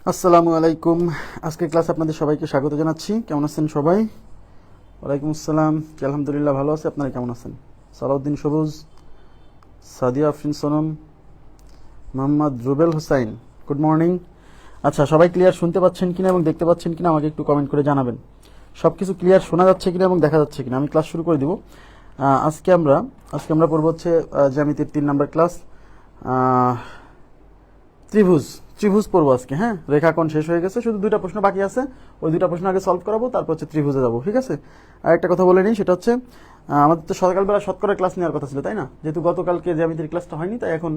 আসসালামু আলাইকুম। আজকের ক্লাস আপনাদের সবাইকে স্বাগত জানাচ্ছি। কেমন আছেন সবাই? ওয়ালাইকুম আসসালাম। আলহামদুলিল্লাহ ভালো আছে। আপনারা কেমন আছেন? সালাউদ্দিন সবুজ, সাদিয়া আফরিন সোনম, মোহাম্মদ রুবেল হোসাইন, গুড মর্নিং। আচ্ছা, সবাই ক্লিয়ার শুনতে পাচ্ছেন কিনা এবং দেখতে পাচ্ছেন কিনা আমাকে একটু কমেন্ট করে জানাবেন। সব কিছু ক্লিয়ার শোনা যাচ্ছে কিনা এবং দেখা যাচ্ছে কিনা। আমি ক্লাস শুরু করে দিব। আজকে আমরা পড়ব হচ্ছে জ্যামিতির 3 নম্বর ক্লাস, ত্রিভুজ ত্রিভুজ পড়বো আজকে। হ্যাঁ, রেখাকোণ শেষ হয়ে গেছে, শুধু 2টা প্রশ্ন বাকি আছে। ওই 2টা প্রশ্ন আগে সলভ করাবো, তারপর হচ্ছে ত্রিভুজে যাবো। ঠিক আছে? আর একটা কথা বলে নিই, সেটা হচ্ছে আমাদের তো সকালবেলা শতকরা ক্লাস নেওয়ার কথা ছিল, তাই না? যেহেতু গতকালকে জ্যামিতির ক্লাসটা হয়নি, তাই এখন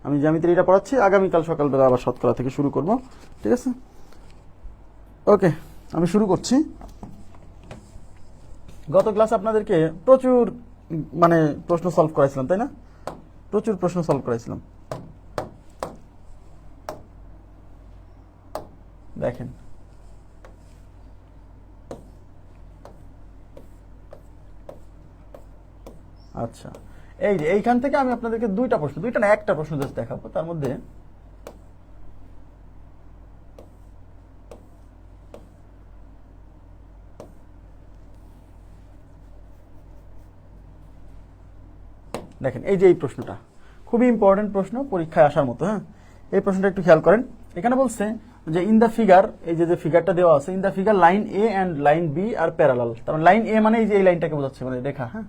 আমি জ্যামিতির এটা পড়াচ্ছি। আগামীকাল সকালবেলা আবার শতকরা থেকে শুরু করব। ঠিক আছে? ওকে, আমি শুরু করছি। গত ক্লাসে আপনাদেরকে প্রচুর প্রশ্ন সলভ করাইছিলাম, তাই না? প্রচুর প্রশ্ন সলভ করাইছিলাম। দেখেন, আচ্ছা, এই যে এইখান থেকে আমি আপনাদেরকে 2টা প্রশ্ন, 2টা না 1টা প্রশ্ন জাস্ট দেখাবো। তার মধ্যে দেখেন, এই যে এই প্রশ্নটা খুবই ইম্পর্টেন্ট প্রশ্ন, পরীক্ষায় আসার মতো। হ্যাঁ, এই প্রশ্নটা একটু খেয়াল করেন। এখানে বলছে যে ইন দ্য ফিগার, এই যে ফিগারটা দেওয়া আছে, in the figure line A and line B are parallel. তার মানে লাইন এ মানে এই যে এই লাইনটাকে বোঝাচ্ছে, মানে রেখা। হ্যাঁ,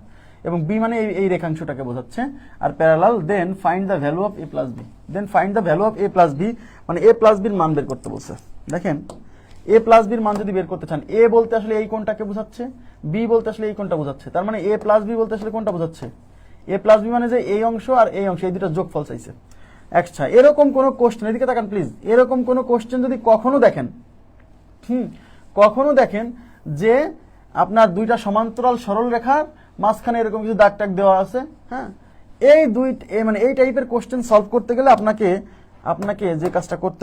এবং বি মানে এই রেখাংশটাকে বোঝাচ্ছে, আর parallel. Then find the value of A plus B. Then find the value of A plus B, মানে এ প্লাস বির মান বের করতে বলছে। দেখেন, এ প্লাস বির মান যদি বের করতে চান, এ বলতে আসলে এই কোণটাকে বোঝাচ্ছে, বি বলতে আসলে এই কোণটা বোঝাচ্ছে। তার মানে এ প্লাস বি বলতে আসলে কোনটা বোঝাচ্ছে? এ প্লাস বি মানে যে এই অংশ আর এই অংশ, এই দুটো যোগফল চাইছে। আচ্ছা, এরকম কোন কোশ্চেন, এদিকে তাকান প্লিজ, এরকম কোন কোশ্চেন যদি কখনো দেখেন, কখনো দেখেন যে আপনার 2টা সমান্তরাল সরল রেখার মাঝখানে এরকম কিছু দাগ টাগ দেওয়া আছে, হ্যাঁ, এই টাইপের কোশ্চেন সলভ করতে গেলে আপনাকে যে কাজটা করতে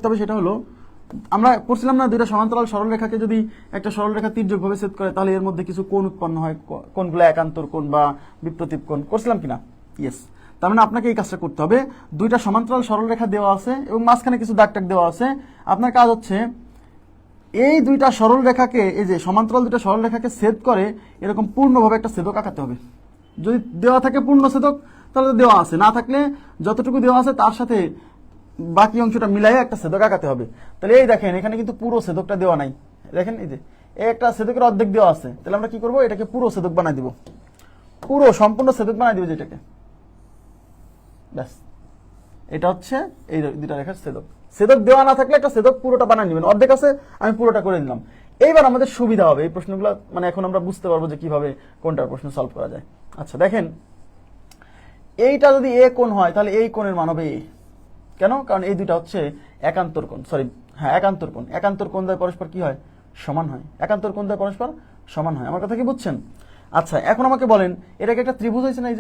হবে, সেটা হলো, আমরা করছিলাম না, 2টা সমান্তরাল সরল রেখাকে যদি একটা সরল রেখা তির্যকভাবে ছেদ করে, তাহলে এর মধ্যে কিছু কোণ উৎপন্ন হয়, কোণগুলো একান্তর কোণ বা বিপ্রতীপ কোণ, করছিলাম কিনা? ইয়েস। তার মানে আপনাকে এই কাজটা করতে হবে। 2টা সমান্তরাল সরল রেখা দেওয়া আছে এবং মাঝখানে কিছু দাগ টাগ দেওয়া আছে। আপনার কাজ হচ্ছে এই 2টা সরল রেখাকে, এই যে সমান্তরাল 2টা সরল রেখাকে ছেদ করে এরকম পূর্ণভাবে একটা ছেদক আঁকাতে হবে। যদি দেওয়া থাকে পূর্ণ ছেদক, তাহলে তো দেওয়া আছে, না থাকলে যতটুকু দেওয়া আছে তার সাথে বাকি অংশটা মিলাই একটা ছেদক আঁকাতে হবে। তাহলে এই দেখেন, এখানে কিন্তু পুরো ছেদকটা দেওয়া নাই। দেখেন, এই যে একটা ছেদকের অর্ধেক দেওয়া আছে, তাহলে আমরা কি করব, এটাকে পুরো ছেদক বানাই দিব, পুরো সম্পূর্ণ ছেদক বানাই দিব যেটাকে। ব্যাস, এটা হচ্ছে এই 2টা রেখার ছেদক। ছেদক দেওয়া না থাকলে একটা ছেদক পুরোটা বানাই নেবেন। অর্ধেক আছে, আমি পুরোটা করে দিলাম। এইবার আমাদের সুবিধা হবে এই প্রশ্নগুলো, মানে এখন আমরা বুঝতে পারবো যে কিভাবে কোনটার প্রশ্ন সলভ করা যায়। আচ্ছা দেখেন, এইটা যদি এ কোণ হয়, তাহলে এই কোণের মান হবে এ। কেন? কারণ এই 2টা হচ্ছে একান্তর কোণ, একান্তর কোণ। একান্তর কোণ দ্বয় পরস্পর কি হয়? সমান হয়। একান্তর কোণ দ্বয় পরস্পর সমান হয়। আমার কথা কি বুঝছেন? আচ্ছা, এখন আমাকে বলেন, এটাকে একটা ত্রিভুজ হয়েছে না? এই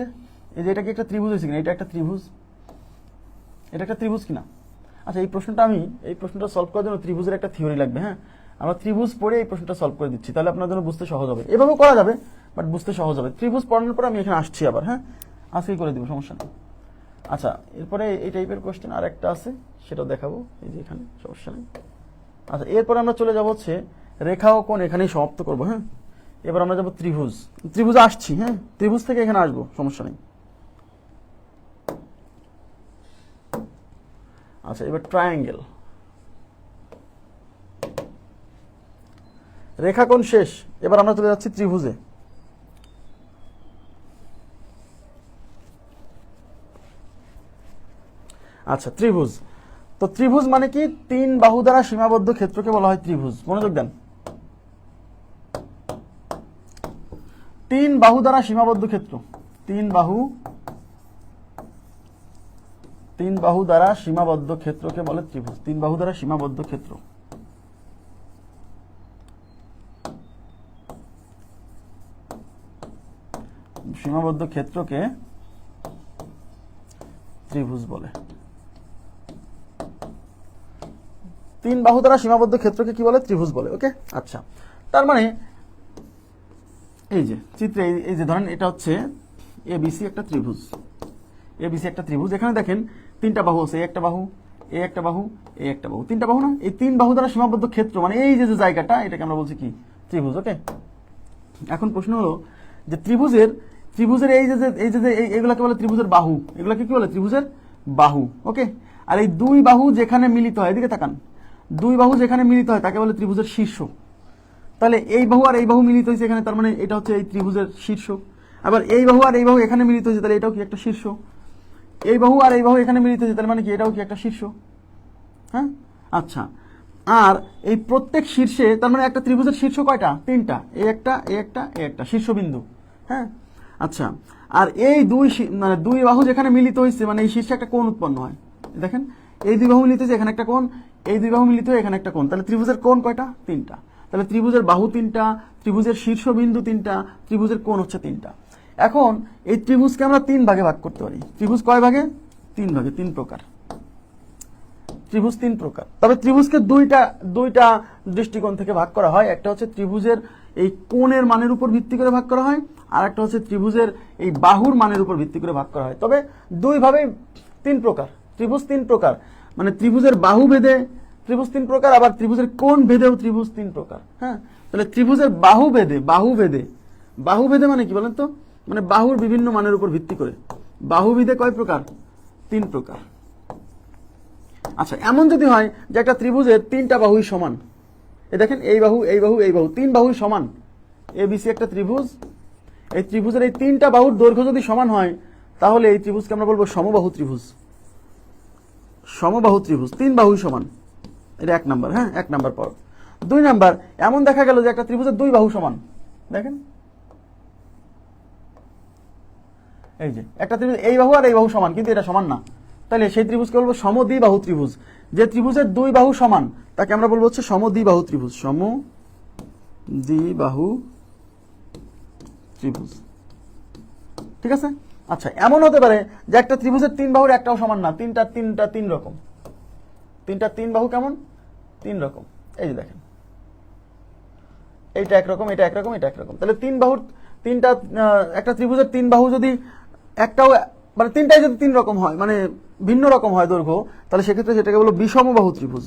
যে এটা কি একটা ত্রিভুজ হয়েছে কিনা? এটা একটা ত্রিভুজ, এটা একটা ত্রিভুজ কিনা? আচ্ছা, এই প্রশ্নটা সলভ করার জন্য ত্রিভুজের একটা থিওরি লাগবে। হ্যাঁ, আমরা ত্রিভুজ পড়ে এই প্রশ্নটা সলভ করে দিচ্ছি, তাহলে আপনার জন্য বুঝতে সহজ হবে। এভাবেও করা যাবে, বাট বুঝতে সহজ হবে। ত্রিভুজ পড়ানোর পর আমি এখানে আসছি আবার। হ্যাঁ, আজকেই করে দিব, সমস্যা নেই। আচ্ছা, এরপরে এই টাইপের কোশ্চেন আর একটা আছে, সেটাও দেখাবো, এই যে এখানে, সমস্যা নেই। আচ্ছা, এরপরে আমরা চলে যাব হচ্ছে রেখা ও কোণ, এখানেই সমাপ্ত করবো। হ্যাঁ, এবার আমরা যাব ত্রিভুজে আসছি। হ্যাঁ, ত্রিভুজ থেকে এখানে আসবো, সমস্যা নেই। আচ্ছা, এবার ট্রায়াঙ্গেল। রেখাকোণ শেষ, এবার আমরা চলে যাচ্ছি ত্রিভুজে। আচ্ছা, ত্রিভুজ। তো ত্রিভুজ মানে কি? 3 বাহু দ্বারা সীমাবদ্ধ ক্ষেত্রকে বলা হয় ত্রিভুজ। মনোযোগ দেন, 3 বাহু দ্বারা সীমাবদ্ধ ক্ষেত্র, 3 বাহু দ্বারা সীমাবদ্ধ ক্ষেত্রকে বলে ত্রিভুজ। 3 বাহু দ্বারা সীমাবদ্ধ ক্ষেত্র, ক্ষেত্রকে ত্রিভুজ বলে। 3 বাহু দ্বারা সীমাবদ্ধ ক্ষেত্রকে কি বলে? ত্রিভুজ বলে। ওকে, আচ্ছা, তার মানে এই যে চিত্রে, এই যে ধরেন এটা হচ্ছে এবিসি একটা ত্রিভুজ, এখানে দেখেন তিনটা বাহু আছে, এই একটা বাহু, এই একটা বাহু, এই একটা বাহু, তিনটা বাহু না? এই তিন বাহু দ্বারা সীমাবদ্ধ ক্ষেত্র মানে এই যে জায়গাটা, এটাকে আমরা বলছি কি ত্রিভুজ। ওকে, এখন প্রশ্ন হলো যে ত্রিভুজের এগুলাকে বলে ত্রিভুজের বাহু, এগুলাকে কি বলে? ত্রিভুজের বাহু। ওকে, আর এই দুই বাহু যেখানে মিলিত হয়, এদিকে তাকান, দুই বাহু যেখানে মিলিত হয় তাকে বলে ত্রিভুজের শীর্ষ। তাহলে এই বাহু আর এই বাহু মিলিত হয়েছে এখানে, তার মানে এটা হচ্ছে এই ত্রিভুজের শীর্ষ। আবার এই বাহু আর এই বাহু এখানে মিলিত হয়েছে, তাহলে এটাও কি একটা শীর্ষ। এই বাহু আর এই বাহু এখানে মিলিত হয়েছে, তার মানে কি এটাও কি একটা শীর্ষ। হ্যাঁ, আচ্ছা, আর এই প্রত্যেক শীর্ষে, তার মানে একটা ত্রিভুজের শীর্ষ কয়টা? তিনটা, এই একটা, এই একটা, এই একটা শীর্ষবিন্দু। হ্যাঁ, আচ্ছা, আর এই মানে দুই বাহু যেখানে মিলিত হয়েছে মানে এই শীর্ষে একটা কোণ উৎপন্ন হয়। দেখেন, এই দুই বাহু মিলিত হয়েছে, এখানে একটা কোণ, এই দুই বাহু মিলিত হয়ে এখানে একটা কোণ, তাহলে ত্রিভুজের কোণ কয়টা? তিনটা। তাহলে ত্রিভুজের বাহু তিনটা, ত্রিভুজের শীর্ষবিন্দু তিনটা, ত্রিভুজের কোণ হচ্ছে তিনটা। এখন এই ত্রিভুজকে আমরা তিন ভাগে ভাগ করতে পারি। ত্রিভুজ কয় ভাগে? তিন ভাগে, তিন প্রকার। ত্রিভুজ তিন প্রকার। তবে ত্রিভুজকে দুইটা দৃষ্টিকোণ থেকে ভাগ করা হয়। একটা হচ্ছে ত্রিভুজের এই কোণের মানের উপর ভিত্তি করে ভাগ করা হয়, আর একটা হচ্ছে ত্রিভুজের এই বাহুর মানের উপর ভিত্তি করে ভাগ করা হয়। তবে দুইভাবে তিন প্রকার, ত্রিভুজ তিন প্রকার, মানে ত্রিভুজের বাহু ভেদে ত্রিভুজ তিন প্রকার, আবার ত্রিভুজের কোণ ভেদেও ত্রিভুজ তিন প্রকার। হ্যাঁ, তাহলে ত্রিভুজের বাহু ভেদে মানে কি বলেন তো? মানে বাহুর বিভিন্ন মানের উপর ভিত্তি করে বাহু ভেদে কয় প্রকার? তিন প্রকার। আচ্ছা, এমন যদি হয় যে একটা ত্রিভুজের তিনটা বাহুই সমান, এই দেখেন, এই বাহু, এই বাহু, এই বাহু, তিন বাহুই সমান, এবিসি একটা ত্রিভুজ। এই ত্রিভুজের এই তিনটা বাহুর দৈর্ঘ্য যদি সমান হয়, তাহলে এই ত্রিভুজকে আমরা বলবো সমবাহু ত্রিভুজ। সমবাহু ত্রিভুজ, তিন বাহুই সমান, এটা এক নাম্বার। হ্যাঁ, এক নাম্বার পর। দুই নাম্বার, এমন দেখা গেল যে একটা ত্রিভুজের দুই বাহু সমান। দেখেন, এই যে একটা ত্রিভুজ, এই বাহু আর এই বাহু সমান, কিন্তু এটা সমান না, তাহলে সেই ত্রিভুজকে বলবো সমদ্বিবাহু ত্রিভুজ। যে ত্রিভুজের দুই বাহু সমান তাকে আমরা বলবো হচ্ছে সমদ্বিবাহু ত্রিভুজ। সমদ্বিবাহু ত্রিভুজ, ঠিক আছে? আচ্ছা, এমন হতে পারে যে একটা ত্রিভুজের তিন বাহুর একটাও সমান না, তিন রকম। তিন বাহু কেমন? তিন রকম। এই যে দেখেন, এইটা একরকম, এটা একরকম, এটা একরকম। তাহলে তিন বাহুর তিনটা, একটা ত্রিভুজের তিন বাহু যদি একটাও, মানে তিনটাই যদি তিন রকম হয়, মানে ভিন্ন রকম হয় দৈর্ঘ্য, তাহলে সেক্ষেত্রে সেটাকে বলো বিষমবাহু ত্রিভুজ।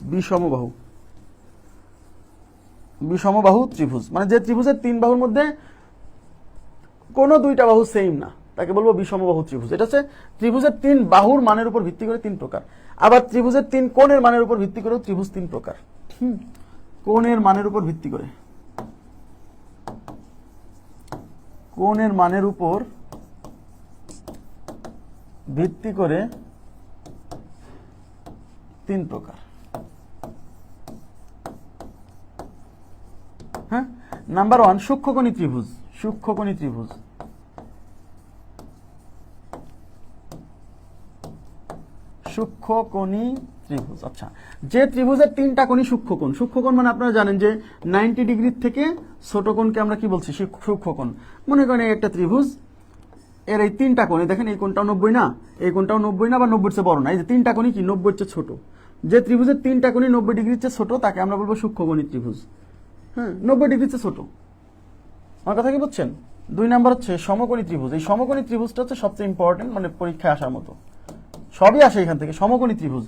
বিষমবাহু ত্রিভুজ মানে যে ত্রিভুজের তিন বাহুর মধ্যে কোনো দুইটা বাহু সেম না, তাকে বলবো বিষমবাহু ত্রিভুজ। এটা হচ্ছে ত্রিভুজের তিন বাহুর মানের উপর ভিত্তি করে তিন প্রকার। আবার ত্রিভুজের তিন কোণের মানের উপর ভিত্তি করেও ত্রিভুজ তিন প্রকার। কোণের মানের উপর ভিত্তি করে, কোণের মানের উপর ভিত্তি করে তিন প্রকার। হ্যাঁ, নাম্বার ওয়ান, সূক্ষ্মকোণী ত্রিভুজ। সূক্ষ্মকোণী ত্রিভুজ, সূক্ষ্মকোণী ত্রিভুজ। আচ্ছা, যে ত্রিভুজের তিনটা কোণই সূক্ষ্মকোণ। সূক্ষ্মকোণ মানে আপনারা জানেন যে 90 ডিগ্রি থেকে ছোট কোণকে আমরা কি বলছি? সূক্ষ্মকোণ। মনে করেন এই একটা ত্রিভুজ, এর এই তিনটা কোণ, দেখেন এই কোণটাও 90 না, এই কোণটাও 90 না, বা 90 চেয়ে বড় না, এই যে তিনটা কোণই কি 90 চেয়ে ছোট। যে ত্রিভুজের তিনটা কোণই 90 ডিগ্রির চেয়ে ছোট তাকে আমরা বলবো সূক্ষ্মকোণী ত্রিভুজ। হ্যাঁ, 90 ডিগ্রির চেয়ে ছোট। আমার কথা কি বুঝছেন? দুই নাম্বার হচ্ছে সমকোণী ত্রিভুজ। এই সমকোণী ত্রিভুজটা হচ্ছে সবচেয়ে ইম্পর্টেন্ট, মানে পরীক্ষায় আসার মতো, সবই আসে এখান থেকে। সমকোণী ত্রিভুজ,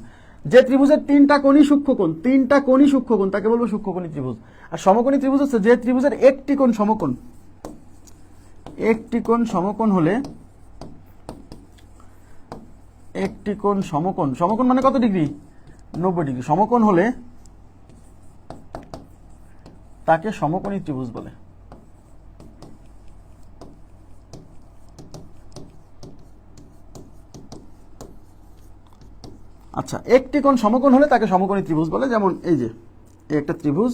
যে ত্রিভুজের তিনটা কোণই সূক্ষ্মকোণ, তিনটা কোণই সূক্ষ্মকোণ, তাকে বলবো সূক্ষ্মকোণী ত্রিভুজ। আর সমকোণী ত্রিভুজ হচ্ছে যে ত্রিভুজের একটি কোণ সমকোণ। একটি কোণ সমকোণ হলে, একটি কোণ সমকোণ, সমকোণ মানে কত ডিগ্রি? 90 ডিগ্রি। সমকোণ হলে তাকে সমকোণী ত্রিভুজ বলে। আচ্ছা, একটি কোণ সমকোণ হলে তাকে সমকোণী ত্রিভুজ বলে। যেমন এই যে একটা ত্রিভুজ,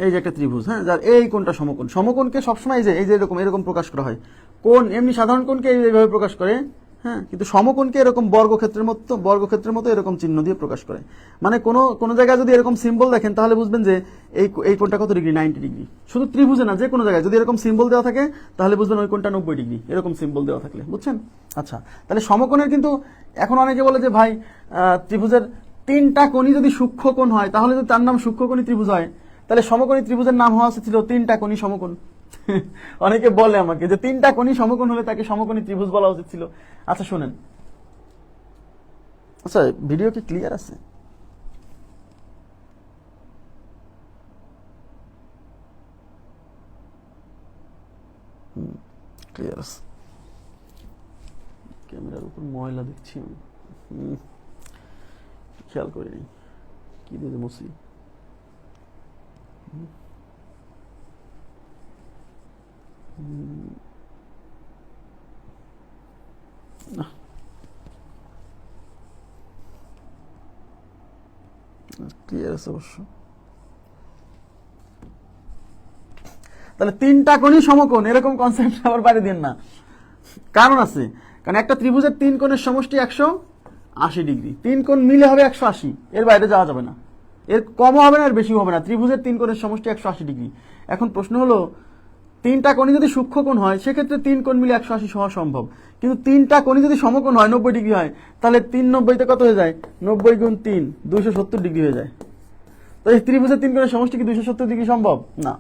এই যে একটা ত্রিভুজ, হ্যাঁ, যার এই কোণটা সমকোণ। সমকোণকে সবসময় এই যে এরকম প্রকাশ করা হয়। কোণ এমনি সাধারণ কোণকে এইভাবে প্রকাশ করে, হ্যাঁ, কিন্তু সমকোণকে এরকম বর্গক্ষেত্রের মতো এরকম চিহ্ন দিয়ে প্রকাশ করে। মানে কোনো জায়গায় যদি এরকম সিম্বল দেখেন তাহলে বুঝবেন যে এই কোণটা কত ডিগ্রি? 90 ডিগ্রি। শুধু ত্রিভুজে না, যে কোনো জায়গায় যদি এরকম সিম্বল দেওয়া থাকে তাহলে বুঝবেন ওই কোণটা 90 ডিগ্রি, এরকম সিম্বল দেওয়া থাকলে, বুঝছেন? আচ্ছা, তাহলে সমকোণের কিন্তু এখন অনেকে বলে যে ভাই ত্রিভুজের তিনটা কোণই যদি সূক্ষ্মকোণ হয় তাহলে যদি তার নাম সূক্ষ্মকোণী ত্রিভুজ হয়, তাহলে সমকোণী ত্রিভুজের নাম হওয়া উচিত ছিল তিনটা কোণই সমকোণ। অনেকে বলে আমাকে যে তিনটা কোণই সমকোণ হলে তাকে সমকোণী ত্রিভুজ বলা উচিত ছিল। আচ্ছা শোনেন, আচ্ছা ভিডিও কি ক্লিয়ার আছে? ক্লিয়ার আছে। ক্যামেরার উপর ময়লা দেখছি আমি, খেয়াল করিনি কি দিয়ে মুছি। ক্লিয়ার আছে অবশ্য। তাহলে তিনটা কোণই সমকোণ এরকম কনসেপ্ট আবার বাইরে দিন না, কারণ আছে। কারণ একটা ত্রিভুজের তিন কোণের সমষ্টি 180 ডিগ্রি, তিন কোণ মিলে হবে 180, এর বাইরে যাওয়া যাবে না, এর কমও হবে না এর বেশিও হবে না। ত্রিভুজের তিন কোণের সমষ্টি 180 ডিগ্রি। এখন প্রশ্ন হলো তিনটা কোণই যদি সূক্ষ্মকোণ হয় সেক্ষেত্রে তিন কোণ মিলে 180 হওয়া সম্ভব, কিন্তু তিনটা কোণই যদি সমকোণ হয় 90 ডিগ্রি হয়, তাহলে 390 তে কত হয়ে যায়? 90 গুণ 3 270 ডিগ্রি হয়ে যায়। তো এই ত্রিভুজের তিন কোণের সমষ্টি কি 270 ডিগ্রি সম্ভব? না।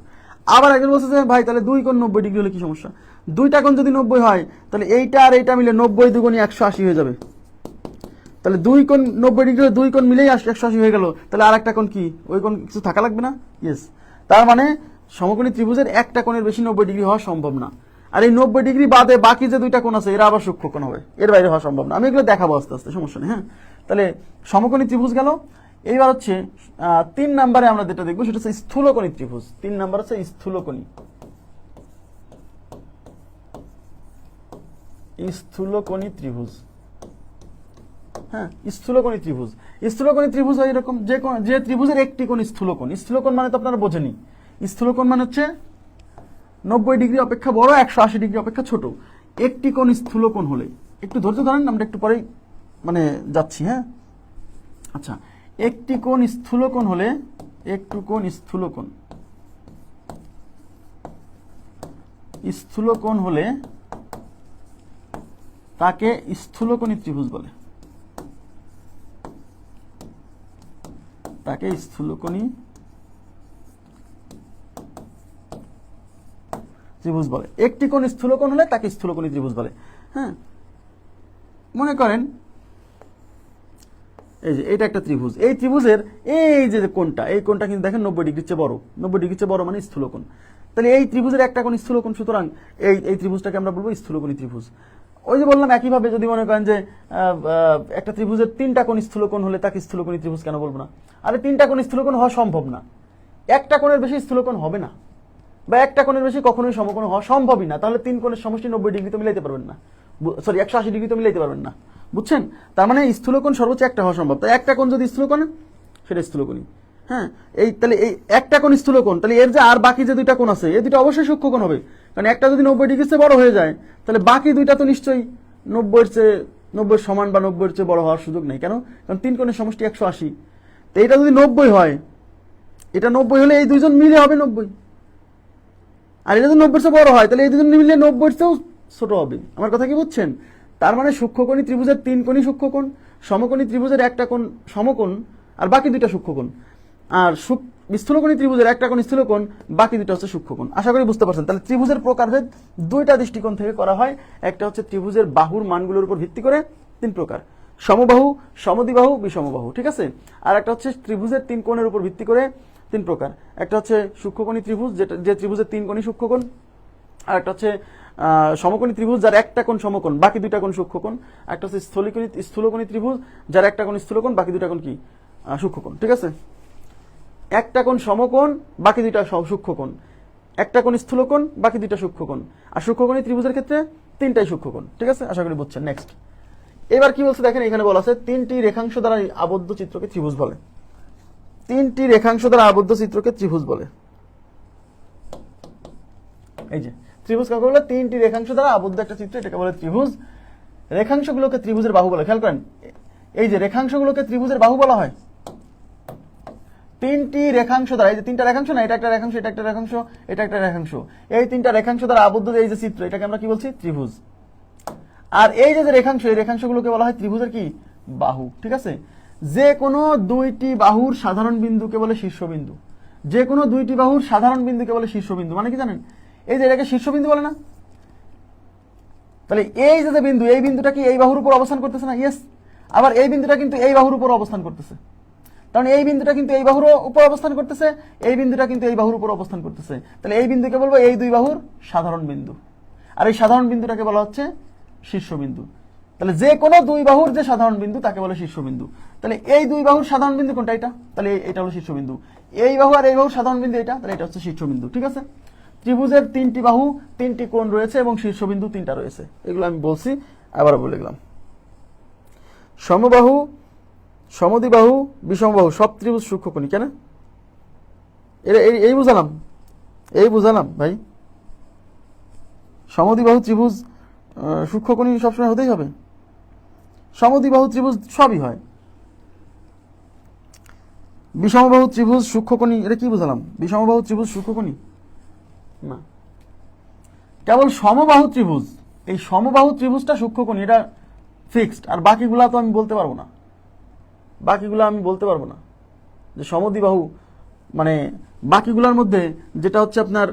আবার একজন বলছে যে ভাই তাহলে দুই কোণ 90 ডিগ্রি হলে কি সমস্যা? দুইটা কোণ যদি 90 হয় তাহলে এইটা আর এইটা মিলে 90 দুগুণে 180 হয়ে যাবে। তাহলে দুই কোণ 90 ডিগ্রি হলে দুই কোণ মিলেই 180 হয়ে গেল, তাহলে আর একটা কোণ কি? ওই কোণ কিছু থাকা লাগবে না? ইয়েস। তার মানে সমকোণী ত্রিভুজের একটা কোণের বেশি 90 ডিগ্রি হওয়া সম্ভব না। আর এই 90 ডিগ্রি বাদে বাকি যে দুইটা কোণ আছে এরা আবার সূক্ষ্মকোণ হবে, এর বাইরে হওয়া সম্ভব না। আমি এগুলো দেখাবো আস্তে আস্তে, সমস্যা নেই। হ্যাঁ, তাহলে সমকোণী ত্রিভুজ গেল। এইবার হচ্ছে 3 নম্বরে আমরা যেটা দেখবো সেটা হচ্ছে স্থূলকোণী ত্রিভুজ। 3 নম্বর হচ্ছে স্থূলকোণী। স্থূলকোণী ত্রিভুজ। হ্যাঁ, স্থূলকোণী ত্রিভুজ। স্থূলকোণী ত্রিভুজ হয় এরকম যে ত্রিভুজের একটি কোণ স্থূলকোণ। স্থূলকোণ মানে তো আপনারা বোঝেনি, স্থূলকোণ মানে হচ্ছে 90 ডিগ্রি অপেক্ষা বড়, 180 ডিগ্রি অপেক্ষা ছোট। একটি কোণ স্থূলকোণ হলে, একটু ধৈর্য ধরেন, আমরা একটু পরেই মানে যাচ্ছি। হ্যাঁ, আচ্ছা, একটি কোণ স্থূলকোণ হলে, একটু কোণ স্থূলকোণ, স্থূলকোণ হলে তাকে স্থূলকোণী ত্রিভুজ বলে, তাকে স্থূলকোণী ত্রিভুজ বলে। একটি কোণ স্থূলকোণ হলে তাকে স্থূলকোণী ত্রিভুজ বলে। হ্যাঁ, মনে করেন এই যে এটা একটা ত্রিভুজ, এই ত্রিভুজের এই যে কোণটা, এই কোণটা কিন্তু দেখেন 90 ডিগ্রির চেয়ে বড়। 90 ডিগ্রির চেয়ে বড় মানে স্থূলকোণ। তাহলে এই ত্রিভুজের একটা কোণ স্থূলকোণ, সুতরাং এই ত্রিভুজটাকে আমরা বলবো স্থূলকোণী ত্রিভুজ। ওই যে বললাম একইভাবে যদি মনে করেন যে একটা ত্রিভুজের তিনটা কোণ স্থূলকোণ হলে তাকে স্থূলকোণী ত্রিভুজ কেন বলবো না? আরে তিনটা কোণ স্থূলকোণ হওয়া সম্ভব না, একটা কোণের বেশি স্থূলকোণ হবে না, বা একটা কোণের বেশি কখনোই সমকোণ হওয়া সম্ভবই না। তাহলে তিন কোণের সমষ্টি 90 ডিগ্রি তো মিলাইতে পারবেন না, সরি 180 ডিগ্রি তো মিলাইতে পারবেন না, বুঝছেন? তার মানে স্থূলকোণ সর্বোচ্চ একটা হওয়া সম্ভব। তাই একটা কোণ যদি স্থূলকোণ সেটা স্থূলকোণী। হ্যাঁ, এই তাহলে এই একটা কোণ স্থূলকোণ, তাহলে এর যে আর বাকি যে দুইটা কোণ আছে এই দুইটা অবশ্যই সূক্ষ্মকোণ হবে। কারণ একটা যদি 90 ডিগ্রির চেয়ে বড় হয়ে যায় তাহলে বাকি দুইটা তো নিশ্চয়ই 90 সমান বা 90 চেয়ে বড় হওয়ার সুযোগ নেই। কেন? কারণ তিন কোণের সমষ্টি 180। তো এটা যদি 90 হয়, এটা 90 হলে এই দুইজন মিলে হবে 90, আর এটা যদি 90 চেয়ে বড় হয় তাহলে এই দুজন মিলে 90 চেয়েও ছোট হবে। আমার কথা কি বুঝছেন? তার মানে সূক্ষ্মকোণী ত্রিভুজের তিন কোণই সূক্ষ্মকোণ, সমকোণী ত্রিভুজের একটা কোণ সমকোণ আর বাকি দুইটা সূক্ষ্মকোণ, আর স্থূলকোণী ত্রিভুজের একটা কোণ স্থূলকোণ, বাকি দুইটা হচ্ছে সূক্ষ্মকোণ। আশা করি বুঝতে পারছেন। তাহলে ত্রিভুজের প্রকারভেদ দুইটা দৃষ্টিকোণ থেকে করা হয়। একটা হচ্ছে ত্রিভুজের বাহুর মানগুলোর উপর ভিত্তি করে 3 প্রকার, সমবাহু, সমদ্বিবাহু, বিষমবাহু, ঠিক আছে? আর একটা হচ্ছে ত্রিভুজের তিন কোণের উপর ভিত্তি করে 3 প্রকার। একটা হচ্ছে সূক্ষ্মকোণী ত্রিভুজ, যে ত্রিভুজের তিন কোণই সূক্ষ্মকোণ। আর একটা হচ্ছে সমকোণী ত্রিভুজ যার একটা কোণ সমকোণ, বাকি দুইটা কোণ সূক্ষ্মকোণ। একটা হচ্ছে স্থূলকোণী ত্রিভুজ যার একটা কোণ স্থূলকোণ, বাকি দুইটা কোণ কি সূক্ষ্মকোণ, ঠিক আছে? একটা কোণ সমকোণ, বাকি দুইটা সূক্ষ্মকোণ। একটা কোণ স্থূলকোণ, বাকি দুইটা সূক্ষ্মকোণ। আর সূক্ষ্মকোণী ত্রিভুজের ক্ষেত্রে তিনটাই সূক্ষ্মকোণ, ঠিক আছে? আশা করি বুঝছেন। নেক্সট, এবার কি বলছে দেখেন, এখানে বলা আছে 3টি রেখাংশ দ্বারা আবদ্ধ চিত্রকে ত্রিভুজ বলে। 3টি রেখাংশ দ্বারা আবদ্ধ চিত্রকে ত্রিভুজ বলে। এই যে ত্রিভুজ কাকে বলে? 3টি রেখাংশ দ্বারা আবদ্ধ একটা চিত্র, এটাকে বলে ত্রিভুজ। রেখাংশগুলোকে ত্রিভুজের বাহু বলে। খেয়াল করেন, এই যে রেখাংশগুলোকে ত্রিভুজের বাহু বলা হয়। 3টি রেখাংশ দ্বারা, এই যে 3টা রেখাংশ না, এটা একটা রেখাংশ, এটা একটা রেখাংশ, এটা একটা রেখাংশ, এই 3টা রেখাংশ দ্বারা আবদ্ধ এই যে চিত্র, এটাকে আমরা কি বলছি? ত্রিভুজ। আর এই যে রেখাংশ, এই রেখাংশগুলোকে বলা হয় ত্রিভুজের কি? বাহু, ঠিক আছে? যে কোনো দুইটি বাহুর সাধারণ বিন্দুকে বলে শীর্ষবিন্দু। যে কোনো দুইটি বাহুর সাধারণ বিন্দুকে বলে শীর্ষবিন্দু। মানে কি জানেন? এই যে এটাকে শীর্ষবিন্দু বলে না? তাহলে এই যে বিন্দু, এই বিন্দুটা কি এই বাহুর উপর অবস্থান করতেছে না? ইয়েস। আবার এই বিন্দুটা কিন্তু এই বাহুর উপর অবস্থান করতেছে, কারণ এই বিন্দুটা কিন্তু এই বাহুর উপর অবস্থান করতেছে, এই বিন্দুটা কিন্তু এই বাহুর উপর অবস্থান করতেছে। তাহলে এই বিন্দুকে বলবো এই দুই বাহুর সাধারণ বিন্দু, আর এই সাধারণ বিন্দুটাকে বলা হচ্ছে শীর্ষবিন্দু। তাহলে যে কোনো দুই বাহুর যে সাধারণ বিন্দু তাকে বলে শীর্ষবিন্দু। তাহলে এই দুই বাহুর সাধারণ বিন্দু কোনটা? এটা। তাহলে এটা হলো শীর্ষবিন্দু। এই বাহু আর এই বাহুর সাধারণ বিন্দু এটা, তাহলে এটা হচ্ছে শীর্ষবিন্দু। ঠিক আছে? ত্রিভুজের তিনটি বাহু, তিনটি কোণ রয়েছে এবং শীর্ষবিন্দু তিনটা রয়েছে। এগুলো আমি বলছি, আবার বলে গেলাম। সমবাহু, সমদ্বিবাহু, বিষমবাহু সব ত্রিভুজ সূক্ষ্মকোণী। কেন এই বুঝালাম, এই বুঝালাম ভাই। সমদ্বিবাহু ত্রিভুজ সূক্ষ্মকোণী সবসময় হতেই হবে। সমদ্বিবাহু ত্রিভুজ সবই হয়। বিষমবাহু ত্রিভুজ সূক্ষ্মকোণী, এটা কি বুঝালাম? বিষমবাহু ত্রিভুজ সূক্ষ্মকোণী না, কেবল সমবাহু ত্রিভুজ, এই সমবাহু ত্রিভুজটা সূক্ষ্মকোণী, এটা ফিক্সড। আর বাকিগুলা তো আমি বলতে পারবো না, বাকিগুলো আমি বলতে পারবো না যে সমদ্বিবাহু, মানে বাকিগুলোর মধ্যে যেটা হচ্ছে আপনার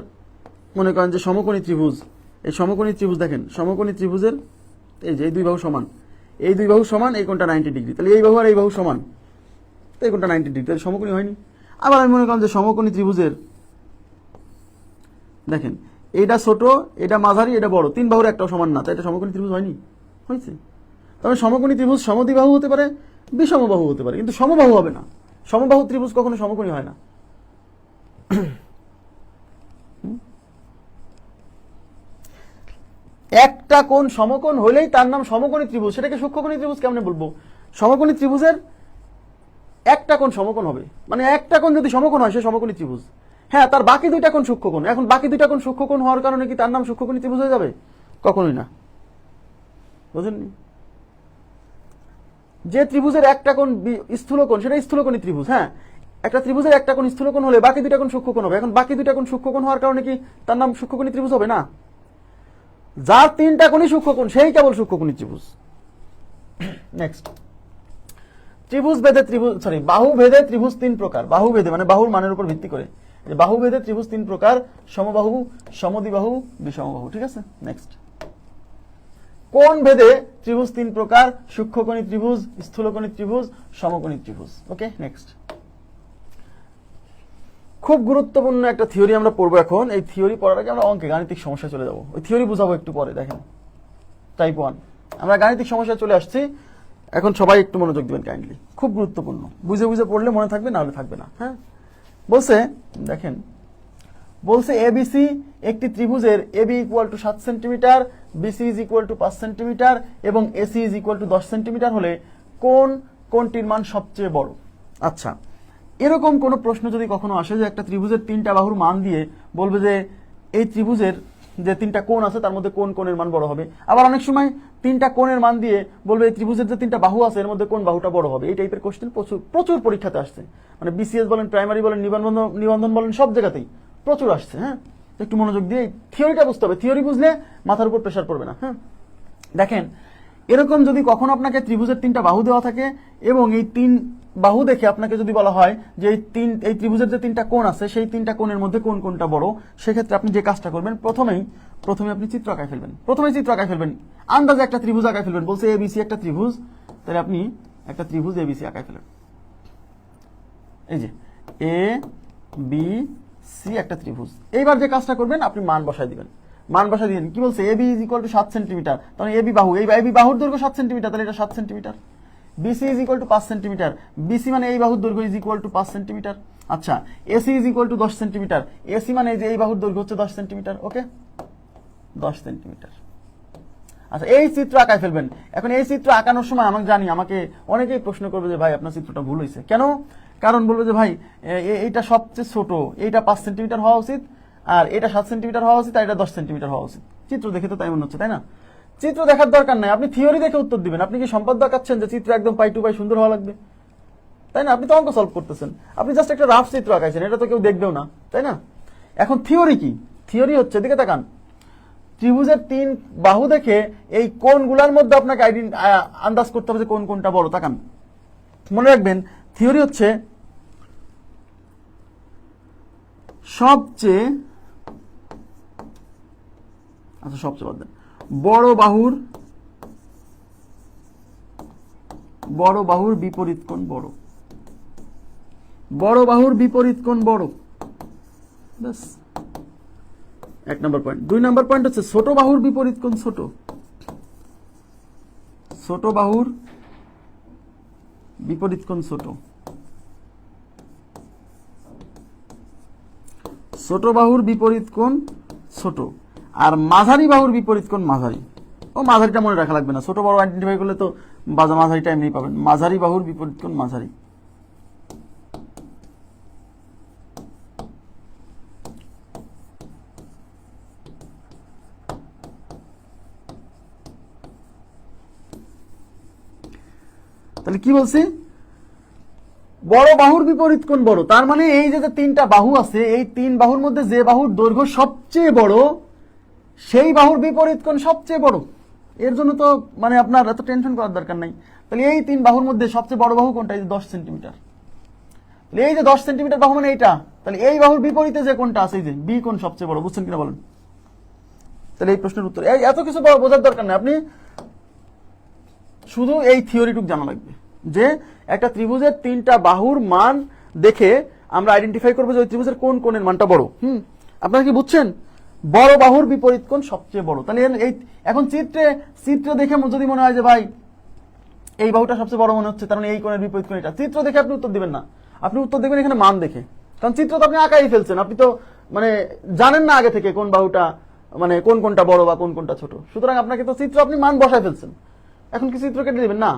মনে করেন যে সমকোণী ত্রিভুজ, এই সমকোণী ত্রিভুজ দেখেন, সমকোণী ত্রিভুজের এই যে এই দুই বাহু সমান, এই দুই বাহু সমান, এই কোণটা 90 ডিগ্রি, তাহলে এই বাহু আর এই বাহু সমান, তো এই কোণটা 90 ডিগ্রি, তাহলে সমকোণী হয়নি। আবার আমি মনে করেন যে সমকোণী ত্রিভুজের দেখেন এইটা ছোট, এটা মাঝারি, এটা বড়, তিন বাহুর একটাও সমান না, তাই এটা সমকোণী ত্রিভুজ হয়নি? হয়েছে। তবে সমকোণী ত্রিভুজ সমদ্বিবাহু হতে পারে, বিষমবাহু হতে পারে, কিন্তু সমবাহু হবে না। সমবাহু ত্রিভুজ কখনো সমকোণী হয় না। একটা কোণ সমকোণ হলেই তার নাম সমকোণী ত্রিভুজ, সেটাকে সূক্ষ্মকোণী ত্রিভুজ কেমনে বলবো? সমকোণী ত্রিভুজের একটা কোণ সমকোণ হবে, মানে একটা কোণ যদি সমকোণ হয় সে সমকোণী ত্রিভুজ। হ্যাঁ, তার বাকি দুইটা কোণ সূক্ষ্মকোণ। এখন বাকি দুইটা কোণ সূক্ষ্মকোণ হওয়ার কারণে কি তার নাম সূক্ষ্মকোণী ত্রিভুজ হয়ে যাবে? কখনোই না। বুঝলেন? যে ত্রিভুজের একটা কোণ স্থূলকোণ সেটা স্থূলকোণী ত্রিভুজ। হ্যাঁ, একটা ত্রিভুজের একটা কোণ স্থূলকোণ হলে বাকি দুইটা কোণ সূক্ষ্মকোণ হবে। এখন বাকি দুইটা কোণ সূক্ষ্মকোণ হওয়ার কারণে কি তার নাম সূক্ষ্মকোণী ত্রিভুজ হবে না? যার তিনটা কোণই সূক্ষ্মকোণ সেই কেবল সূক্ষ্মকোণী ত্রিভুজ। নেক্সট, ত্রিভুজ ভেদে ত্রিভুজ, সরি, বাহু ভেদে ত্রিভুজ তিন প্রকার। বাহু ভেদে মানে বাহুর মানের উপর ভিত্তি করে যে বাহু ভেদে ত্রিভুজ তিন প্রকার: সমবাহু, সমদ্বিবাহু, বিষমবাহু। ঠিক আছে? নেক্সট, কোণ ভেদে ত্রিভুজ তিন প্রকার: সূক্ষ্মকোণী ত্রিভুজ, স্থূলকোণী ত্রিভুজ, সমকোণী ত্রিভুজ। ওকে, নেক্সট। খুব গুরুত্বপূর্ণ একটা থিওরি আমরা পড়বো এখন। এই থিওরি পড়ার আগে আমরা অঙ্কে গাণিতিক সমস্যা চলে যাবো। ওই থিওরি বুঝাবো একটু পরে। দেখেন, টাইপ 1 আমরা গাণিতিক সমস্যা চলে আসছি। এখন সবাই একটু মনোযোগ দিবেন কাইন্ডলি, খুব গুরুত্বপূর্ণ। বুঝে বুঝে পড়লে মনে থাকবে, না হলে থাকবে না। হ্যাঁ, বলছে দেখেন, বলছে এবিসি একটি ত্রিভুজের AB equal to 7 centimetre, BC is equal to 5 centimetre এবং AC is equal to 10 centimetre হলে কোনটির মান সবচেয়ে বড়? আচ্ছা, এরকম কোন প্রশ্ন যদি কখনো আসে যে একটা ত্রিভুজের তিনটা বাহুর মান দিয়ে বলবে যে এই ত্রিভুজের যে তিনটা কোণ আছে তার মধ্যে কোন কোণের মান বড় হবে। আবার অনেক সময় তিনটা কোণের মান দিয়ে বলবে এই ত্রিভুজের যে তিনটা বাহু আছে এর মধ্যে কোন বাহুটা বড় হবে। এই টাইপের কোশ্চেন প্রচুর প্রচুর পরীক্ষাতে আসছে, মানে বিসিএস বলেন, প্রাইমারি বলেন, নিবন্ধন বলেন, সব জায়গাতেই প্রচুর আসছে। হ্যাঁ, একটু মনোযোগ দিয়ে থিওরিটা বুঝতে হবে। থিওরি বুঝলে মাথার উপর প্রেশার পড়বে না। হ্যাঁ, দেখেন, এরকম যদি কখনো আপনাকে ত্রিভুজের তিনটা বাহু দেওয়া থাকে এবং এই তিন বাহু দেখে আপনাকে যদি বলা হয় যে এই ত্রিভুজের যে তিনটা কোণ আছে সেই তিনটা কোণের মধ্যে কোন কোনটা বড়, সেক্ষেত্রে আপনি যে কাজটা করবেন, প্রথমে আপনি চিত্র আঁকায় ফেলবেন। আন্দাজে একটা ত্রিভুজ আঁকায় ফেলবেন। বলছে এবিসি একটা ত্রিভুজ, তাহলে আপনি একটা ত্রিভুজ এবিসি আঁকায় ফেলেন। এই যে এ বি সি একটা ত্রিভুজ। এইবার যে কাজটা করবেন, আপনি মান বসায় দিবেন। কি বলছে? AB is equal to 7 centimetre, তাহলে এবি বাহু, এই এবি বাহুর দৈর্ঘ্য 7 সেন্টিমিটার, তাহলে এটা 7 centimetre. BC is equal to 5 centimetre, BC মানে এই বাহুর দৈর্ঘ্য ইজ ইকুয়াল টু 5 সেন্টিমিটার। আচ্ছা, AC is equal to 10 centimetre, AC মানে এই যে এই বাহুর দৈর্ঘ্য হচ্ছে 10 সেন্টিমিটার। ওকে, 10 সেন্টিমিটার। আচ্ছা, এই চিত্র আঁকায় ফেলবেন। এখন এই চিত্র আঁকানোর সময় আমাকে অনেকেই প্রশ্ন করবে যে ভাই আপনার চিত্রটা ভুল হয়েছে কেন? কারণ বলবে যে ভাই এইটা সবচেয়ে ছোট, এইটা 5 সেন্টিমিটার হওয়া উচিত, আর এটা 7 সেন্টিমিটার হওয়া উচিত, আর এটা 10 সেন্টিমিটার হওয়া উচিত। চিত্র দেখে তো তাই মনে হচ্ছে, তাই না? চিত্র দেখার দরকার নাই, আপনি থিওরি দেখে উত্তর দিবেন। আপনি কি সম্পদ দেখাচ্ছেন যে চিত্র একদম পাই টু পাই সুন্দর হওয়া লাগবে? তাই না? আপনি তো অঙ্ক সলভ করতেছেন, আপনি জাস্ট একটা রাফ চিত্র আঁকাইছেন, এটা তো কেউ দেখবেও না, তাই না? এখন থিওরি কি? থিওরি হচ্ছে, দিকে তাকান, ত্রিভুজের তিন বাহু দেখে এই কোণগুলোর মধ্যে আপনাকে আন্দাজ করতে হবে যে কোন কোনটা বড়। তাকান, মনে রাখবেন, থিওরি হচ্ছে সবচেয়ে আচ্ছা সবচেয়ে বাদ দেন। বড় বাহুর বিপরীত কোণ বড়, বড় বাহুর বিপরীত কোণ বড়, ব্যাস 1 নম্বর পয়েন্ট। 2 নম্বর পয়েন্ট হচ্ছে ছোট বাহুর বিপরীত কোণ ছোট, ছোট বাহুর বিপরীত কোণ ছোট, ছোট বাহুর বিপরীত কোণ ছোট। আর মাঝারি বাহুর বিপরীত কোণ মাঝারি। ও মাঝারিটা মনে রাখা লাগবে না, ছোট বড় আইডেন্টিফাই করলে তো মাঝারিটা এমনি পাবেন। মাঝারি বাহুর বিপরীত কোণ মাঝারি। তাহলে কি বলছি, বড় বাহুর বিপরীত কোণ বড়, তার মানে এই যে 3টা বাহু আছে, এই 3 বাহুর মধ্যে যে বাহুর দৈর্ঘ্য সবচেয়ে বড় সেই বাহুর বিপরীত কোণ সবচেয়ে বড়। এর জন্য তো মানে আপনার এত টেনশন করার দরকার নাই। তাহলে এই 3 বাহুর মধ্যে সবচেয়ে বড় বাহু কোনটা? এই যে 10 সেন্টিমিটার। তাহলে এই যে 10 সেন্টিমিটার বাহু মানে এইটা, তাহলে এই বাহুর বিপরীতে যে কোণটা আছে, এই যে বি কোণ সবচেয়ে বড়। বুঝছেন কিনা বলেন? তাহলে এই প্রশ্নের উত্তর, এই এত কিছু বোঝার দরকার নেই, আপনি শুধু এই থিওরিটুক জানা লাগবে যে একটা ত্রিভুজের 3টা বাহুর মান দেখে আমরা আইডেন্টিফাই করবো যে ওই ত্রিভুজের কোন কোণের মানটা বড়। আপনারা কি বুঝছেন? বড় বাহুর বিপরীত কোণ সবচেয়ে বড়। তাহলে এই এখন চিত্রে দেখে যদি মনে হয় যে ভাই এই বাহুটা সবচেয়ে বড় মনে হচ্ছে, তার মানে এই কোণের বিপরীত কোণ এটা, চিত্র দেখে আপনি উত্তর দিবেন না, আপনি উত্তর দিবেন এখানে মান দেখে। কারণ চিত্র তো আপনি আঁকাই ফেলছেন, আপনি তো মানে জানেন না আগে থেকে কোন বাহুটা মানে কোন কোনটা বড় বা কোন কোনটা ছোট। সুতরাং আপনাকে তো চিত্র আপনি মান বসায় ফেলছেন, এখন কি চিত্র কেটে দিবেন না?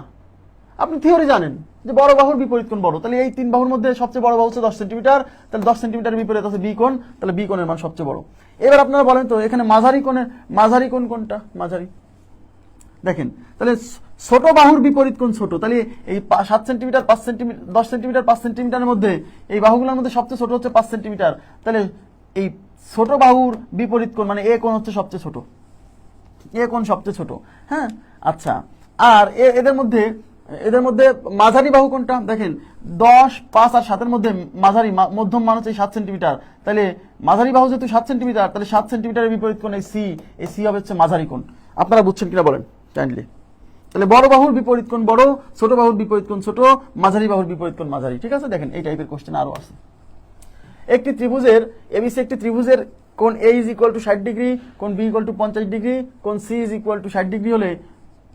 আপনি থিওরি জানেন যে বড় বাহুর বিপরীত কোণ বড়। তাহলে এই 3 বাহুর মধ্যে সবচেয়ে বড় বাহু হচ্ছে 10 সেন্টিমিটার, তাহলে 10 সেন্টিমিটারের বিপরীত আছে বি কোণ, তাহলে বি কোণের মান সবচেয়ে বড়। এবার আপনারা বলেন তো এখানে মাঝারি কোণ কোনটা? মাঝারি দেখেন, তাহলে ছোট বাহুর বিপরীত কোণ ছোট, তাহলে এই 7 সেন্টিমিটার 5 সেন্টিমিটার 10 সেন্টিমিটার 5 সেন্টিমিটারের মধ্যে এই বাহুগুলোর মধ্যে সবচেয়ে ছোট হচ্ছে 5 সেন্টিমিটার। তাহলে এই ছোট বাহুর বিপরীত কোণ মানে এ কোণ হচ্ছে সবচেয়ে ছোট, এ কোণ সবচেয়ে ছোট। হ্যাঁ, আচ্ছা। আর এদের মধ্যে মাঝারি বাহু কোনটা? দেখেন 10, 5 আর 7 এর মধ্যে মাঝারি মধ্যম মান হচ্ছে 7 সেন্টিমিটার। তাহলে মাঝারি বাহু যেহেতু 7 সেন্টিমিটার, তাহলে 7 সেন্টিমিটারের বিপরীত কোণ এই সি হবে হচ্ছে মাঝারি কোণ। আপনারা বুঝছেন কিনা বলেন কাইন্ডলি? তাহলে বড় বাহুর বিপরীত কোণ বড়, ছোট বাহুর বিপরীত কোণ ছোট, মাঝারি বাহুর বিপরীত কোণ মাঝারি। ঠিক আছে, দেখেন এই টাইপের কোশ্চেন আরো আছে। একটি ত্রিভুজের এবিসি, একটি ত্রিভুজের কোণ A is equal to 60 degree, কোণ বি ইকুয়াল টু 50 ডিগ্রি, কোণ C is equal to 60 degree হলে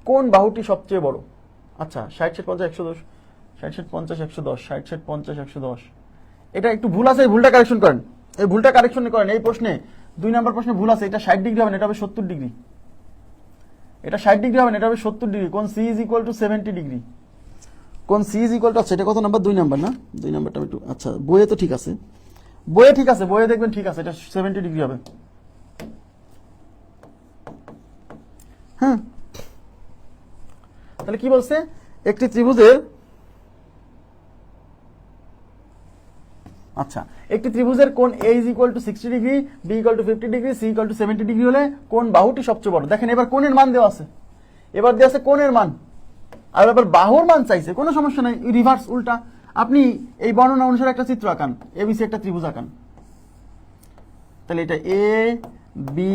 কোন বাহুটি সবচেয়ে বড়? আচ্ছা 60 × 50 110, 60 × 50 110, 60 × 50 110। এটা একটু ভুল আছে, এই ভুলটা কারেকশন করেন, এই ভুলটা কারেকশন করেন। এই প্রশ্নে 2 নম্বর প্রশ্নে ভুল আছে, এটা 60 ডিগ্রি হবে না, এটা হবে 70 ডিগ্রি। এটা 60 ডিগ্রি হবে না, এটা হবে 70 ডিগ্রি। কোণ C is equal to 70 degree. কোণ সি ইজ ইকুয়াল টু, আচ্ছা এটা কত নাম্বার? 2 নাম্বার না? 2 নাম্বারটা একটু, আচ্ছা বইয়ে তো ঠিক আছে, বইয়ে ঠিক আছে, বইয়ে দেখবেন ঠিক আছে, এটা 70 ডিগ্রি হবে। হ্যাঁ, তাহলে কি বলছে? একটি ত্রিভুজের, আচ্ছা একটি ত্রিভুজের কোণ a is equal to 60 degree, b equal to 50 degree, c equal to 70 degree হলে কোন বাহুটি সবচেয়ে বড়? দেখেন এবার কোণের মান দেওয়া আছে, এবার দেওয়া আছে কোণের মান, আর এবার বাহুর মান চাইছে। কোনো সমস্যা নাই, রিভার্স উল্টা। আপনি এই বর্ণনা অনুসারে একটা চিত্র আঁকান, এবিসি একটা ত্রিভুজ আঁকান। তাহলে এটা এ বি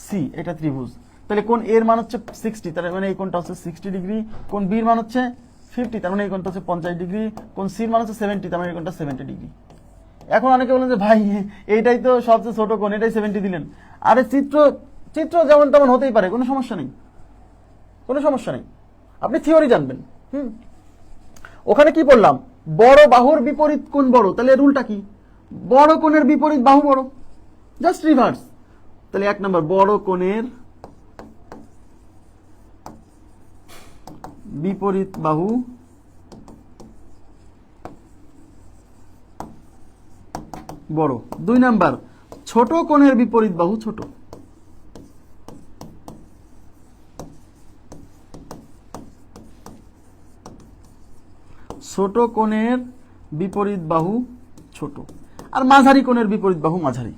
সি, এটা ত্রিভুজ। তাহলে কোণ এর মান হচ্ছে 60, তার মানে এই কোণটা হচ্ছে 60 ডিগ্রি। কোণ বির মান হচ্ছে 50, তার মানে এই কোণটা হচ্ছে 50 ডিগ্রি। কোণ সির মান হচ্ছে 70, তার মানে এই কোণটা 70 ডিগ্রি। এখন অনেকে বলেন যে ভাই এইটাই তো সবচেয়ে ছোট কোণ, এটাই 70 দিলেন। আরে চিত্র যেমন তেমন হতেই পারে, কোনো সমস্যা নেই, কোনো সমস্যা নেই, আপনি থিওরি জানবেন। ওখানে কি বললাম? বড় বাহুর বিপরীত কোণ বড়, তাহলে রুলটা কি? বড় কোণের বিপরীত বাহু বড়, জাস্ট রিভার্স। তাহলে 1 নম্বর, বড় কোণের বিপরীত বাহু বড়। 2 নাম্বার, ছোট কোণের বিপরীত বাহু ছোট। ছোট কোণের বিপরীত বাহু ছোট। আর মাঝারি কোণের বিপরীত বাহু মাঝারি।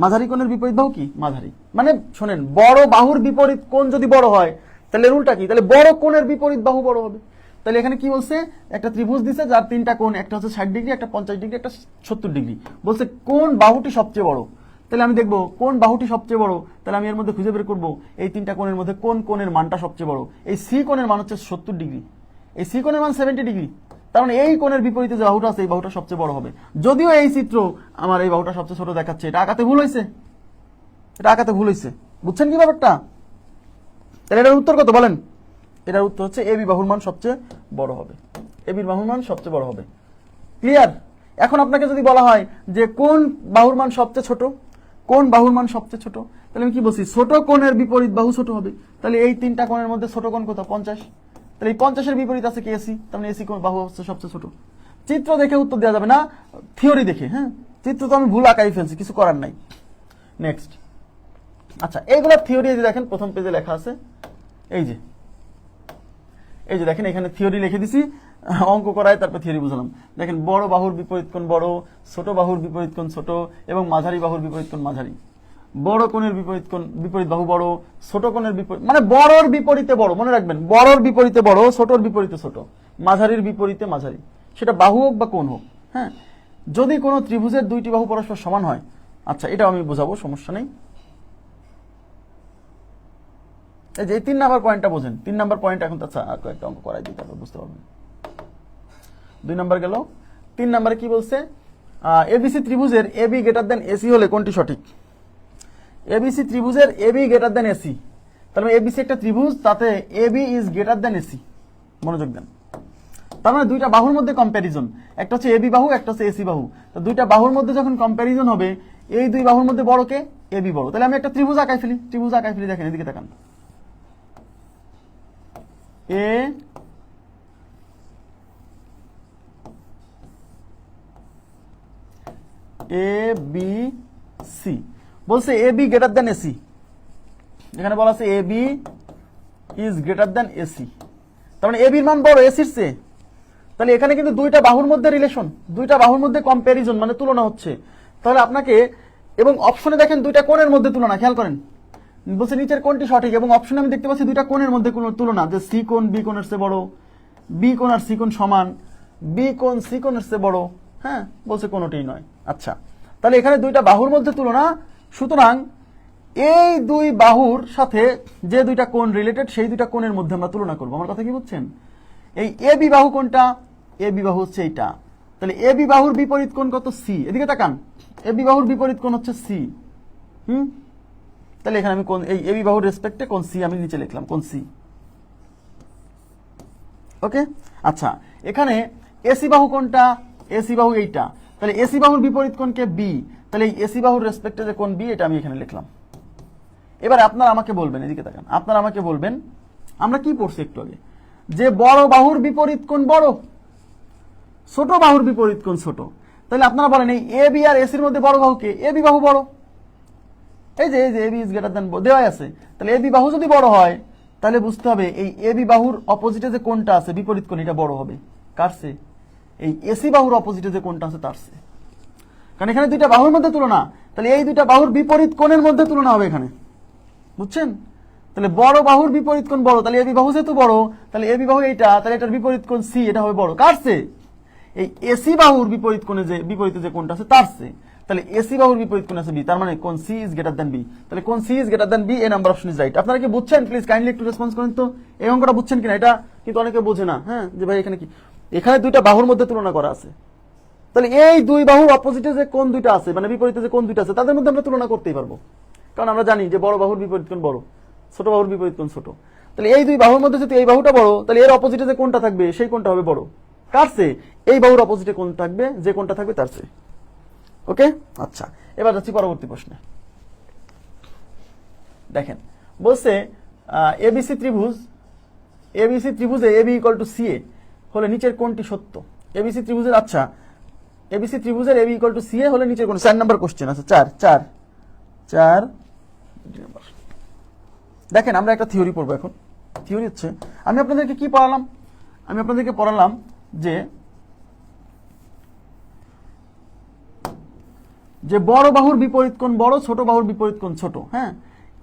মাঝারি কোণের বিপরীত বাহু কি? মাঝারি। মানে শোনেন, বড় বাহুর বিপরীত কোণ যদি বড় হয় তাহলে রুলটা কি? তাহলে বড় কোণের বিপরীত বাহু বড় হবে। তাহলে এখানে কি বলছে? একটা ত্রিভুজ দিছে যার 3টা কোণ, একটা হচ্ছে 60 ডিগ্রি, একটা 50 ডিগ্রি, একটা 70 ডিগ্রি। বলছে কোন বাহুটি সবচেয়ে বড়। তাহলে আমি দেখবো কোন বাহুটি সবচেয়ে বড়, তাহলে আমি এর মধ্যে খুঁজে বের করবো এই তিনটা কোণের মধ্যে কোন কোণের মানটা সবচেয়ে বড়। এই সি কোণের মান হচ্ছে 70 ডিগ্রি, এই সি কোণের মান 70 ডিগ্রি, তার মানে এই কোণের বিপরীতে যে বাহুটা আছে এই বাহুটা সবচেয়ে বড় হবে। যদিও এই চিত্র আমার এই বাহুটা সবচেয়ে ছোট দেখাচ্ছে, এটা আঁকাতে ভুল হয়েছে, এটা আঁকাতে ভুল হয়েছে, বুঝছেন কি ব্যাপারটা? তাহলে এটার উত্তর কত বলেন? এটার উত্তর হচ্ছে এবি বাহুর মান সবচেয়ে বড় হবে, এবির বাহুর মান সবচেয়ে বড় হবে। ক্লিয়ার? এখন আপনাকে যদি বলা হয় যে কোন বাহুর মান সবচেয়ে ছোট, কোন বাহুর মান সবচেয়ে ছোট, তাহলে আমি কি বলছি? ছোট কোণের বিপরীত বাহু ছোট হবে। তাহলে এই তিনটা কোণের মধ্যে ছোট কোণ কত? 50। তাহলে এই 50-এর বিপরীত আছে কি? এসি। তার মানে এসি কোণ বাহু হচ্ছে সবচেয়ে ছোট। চিত্র দেখে উত্তর দেওয়া যাবে না, থিওরি দেখে। হ্যাঁ, চিত্র তো আমি ভুল আঁকাই ফেলছি, কিছু করার নাই। নেক্সট, আচ্ছা এইগুলো থিওরি দেখেন প্রথম পেজে লেখা আছে, এই যে দেখেন এখানে থিওরি লিখে দিছি, অঙ্ক করায় তারপর থিওরি বুঝলাম। দেখেন বড় বাহুর বিপরীত কোণ বড়, ছোট বাহুর বিপরীত কোণ ছোট এবং মাঝারি বাহুর বিপরীত কোণ মাঝারি। বড় কোণের বিপরীত বাহু বড়, ছোট কোণের বিপরীত, মানে বড়র বিপরীতে বড়, মনে রাখবেন বড়র বিপরীতে বড়, ছোটর বিপরীতে ছোট, মাঝারির বিপরীতে মাঝারি, সেটা বাহু হোক বা কোণ হোক। হ্যাঁ, যদি কোনো ত্রিভুজের দুইটি বাহু পরস্পর সমান হয়, আচ্ছা এটাও আমি বোঝাবো, সমস্যা নেই। এই যে 3 নাম্বার পয়েন্টটা বোঝেন, 3 নাম্বার পয়েন্ট এখন আচ্ছা আর কয়েকটা অঙ্ক করাই দিই তারপর বুঝতে পারবেন। 2 নাম্বার গেল, 3 নাম্বারে কি বলছে? এবিসি ত্রিভুজের এবি গ্রেটার দেন এসি হলে কোনটি সঠিক? এবিসি ত্রিভুজের এবি গ্রেটার দেন এসি, তার মানে এবিসি একটা ত্রিভুজ, তাতে AB is greater than AC. মনোযোগ দেন, তার মানে দুইটা বাহুর মধ্যে কম্প্যারিজন, একটা হচ্ছে এবি বাহু, একটা হচ্ছে এসি বাহু। তো দুইটা বাহুর মধ্যে যখন কম্প্যারিজন হবে, এই দুই বাহুর মধ্যে বড় কে? এবি বড়। তাহলে আমি একটা ত্রিভুজ আঁকাই ফেলি, দেখেন এদিকে তাকান, এ এ বি সি, বলছে A B greater than AC, এখানে বলা আছে A B is greater than AC, তার মানে এ বির মান বড় এসির চেয়ে। তাহলে এখানে কিন্তু দুইটা বাহুর মধ্যে রিলেশন, দুইটা বাহুর মধ্যে কম্প্যারিজন, মানে তুলনা হচ্ছে। তাহলে আপনাকে, এবং অপশনে দেখেন দুইটা কোণের মধ্যে তুলনা, খেয়াল করেন বলছে নিচের কোণটি সঠিক, এবং অপশনে আমি দেখতে পাচ্ছি দুইটা কোণের মধ্যে কোনো তুলনা, যে সি কোণ বি কোণের চেয়ে বড়, বি কোণ আর সি কোণ সমান, বি কোণ সি কোণের চেয়ে বড়। হ্যাঁ, বলছে কোনোটিই নয়। আচ্ছা, তাহলে এখানে দুইটা বাহুর মধ্যে তুলনা, সুতরাং এই দুই বাহুর সাথে যে দুইটা কোণ রিলেটেড সেই দুইটা কোণের মধ্যে আমরা তুলনা করবো। আমার কথা কি বুঝছেন? এই এ বি বাহু কোনটা? এ বি বাহু হচ্ছে এইটা। তাহলে এ বি বাহুর বিপরীত কোণ কত? সি। এদিকে তাকান, এ বি বাহুর বিপরীত কোণ হচ্ছে সি। তাহলে এখানে আমি কোন এই এ বি বাহুর রেসপেক্টে কোণ সি আমি নিচে লিখলাম, কোণ সি। ওকে, আচ্ছা এখানে এসি বাহু কোনটা? এসি বাহু এইটা। তাহলে এসি বাহুর বিপরীত কোণকে বি, তাহলে এই এসি বাহুর রেসপেক্টে যে কোণ বি, এটা আমি এখানে লিখলাম। এবার আপনারা আমাকে বলবেন, এদিকে তাকান, আপনারা আমাকে বলবেন আমরা কি পড়ছি একটু আগে, যে বড় বাহুর বিপরীত কোণ বড়, ছোট বাহুর বিপরীত কোণ ছোট। তাহলে আপনারা বলেন এই এ বি আর এসির মধ্যে বড় বাহু কে? এ বি বাহু বড়। এই যে এ বি ইজ গ্রেটার দেন দেওয়া আছে, তাহলে এ বি বাহু যদি বড় হয় তাহলে বুঝতে হবে এই এ বি বাহুর অপোজিটে যে কোণটা আছে বিপরীত কোণ, এটা বড় হবে কার চেয়ে? এই এসি বাহুর অপোজিটে যে কোণটা আছে তার চেয়ে। কারণ এখানে দুইটা বাহুর মধ্যে তুলনা, তাহলে এই দুইটা বাহুর বিপরীত কোণের মধ্যে তুলনা হবে এখানে, বুঝছেন? তাহলে বড় বাহুর বিপরীত কোণ বড়, তাহলে এবি বাহু যেহেতু বড়, তাহলে এবি বাহু এইটা, তাহলে এটার বিপরীত কোণ সি, এটা হবে বড় কার চেয়ে? এই এসি বাহুর বিপরীত কোণে যে বিপরীতে যে কোণটা আছে তার চেয়ে। তাহলে এসি বাহুর বিপরীত কোণ আছে বি, তার মানে কোণ C is greater than B. তাহলে কোণ C is greater than B, A number option is right. আপনারা কি বুঝছেন? প্লিজ কাইন্ডলি একটু রেসপন্স করেন তো, এই অঙ্কটা বুঝছেন কিনা? এটা কিন্তু অনেকে বোঝে না। হ্যাঁ, যে ভাই এখানে কি, এখানে দুইটা বাহুর মধ্যে তুলনা করা আছে, তাহলে এই দুই বাহুর অপোজিটে যে কোণ দুইটা আছে, মানে বিপরীতে যে কোণ দুইটা আছে, তাদের মধ্যে আমরা তুলনা করতেই পারবো, কারণ আমরা জানি যে বড় বাহুর বিপরীত কোণ বড়, ছোট বাহুর বিপরীত কোণ ছোট। তাহলে এই দুই বাহুর মধ্যে যদি এই বাহুটা বড়, তাহলে এর অপোজিটে যে কোণটা থাকবে সেই কোণটা হবে বড় কার চেয়ে? এই বাহুর অপোজিটে কোণ থাকবে, যে কোণটা থাকবে তার চেয়ে। ওকে, আচ্ছা এবার যাচ্ছি পরবর্তী প্রশ্নে। দেখেন বলছে এবিসি ত্রিভুজে AB equal to C A হলে নিচের কোণটি সত্য? এবিসি ত্রিভুজের, আচ্ছা এবিসি ত্রিভুজের AB equal to C A হলে নিচের কোণ, 4 নাম্বার কোশ্চেন আছে, 4 দেখেন আমরা একটা থিওরি পড়বো এখন। থিওরি হচ্ছে, আমি আপনাদেরকে কি পড়ালাম? আমি আপনাদেরকে পড়ালাম যে বড় বাহুর বিপরীত কোণ বড়, ছোট বাহুর বিপরীত কোণ ছোট। হ্যাঁ,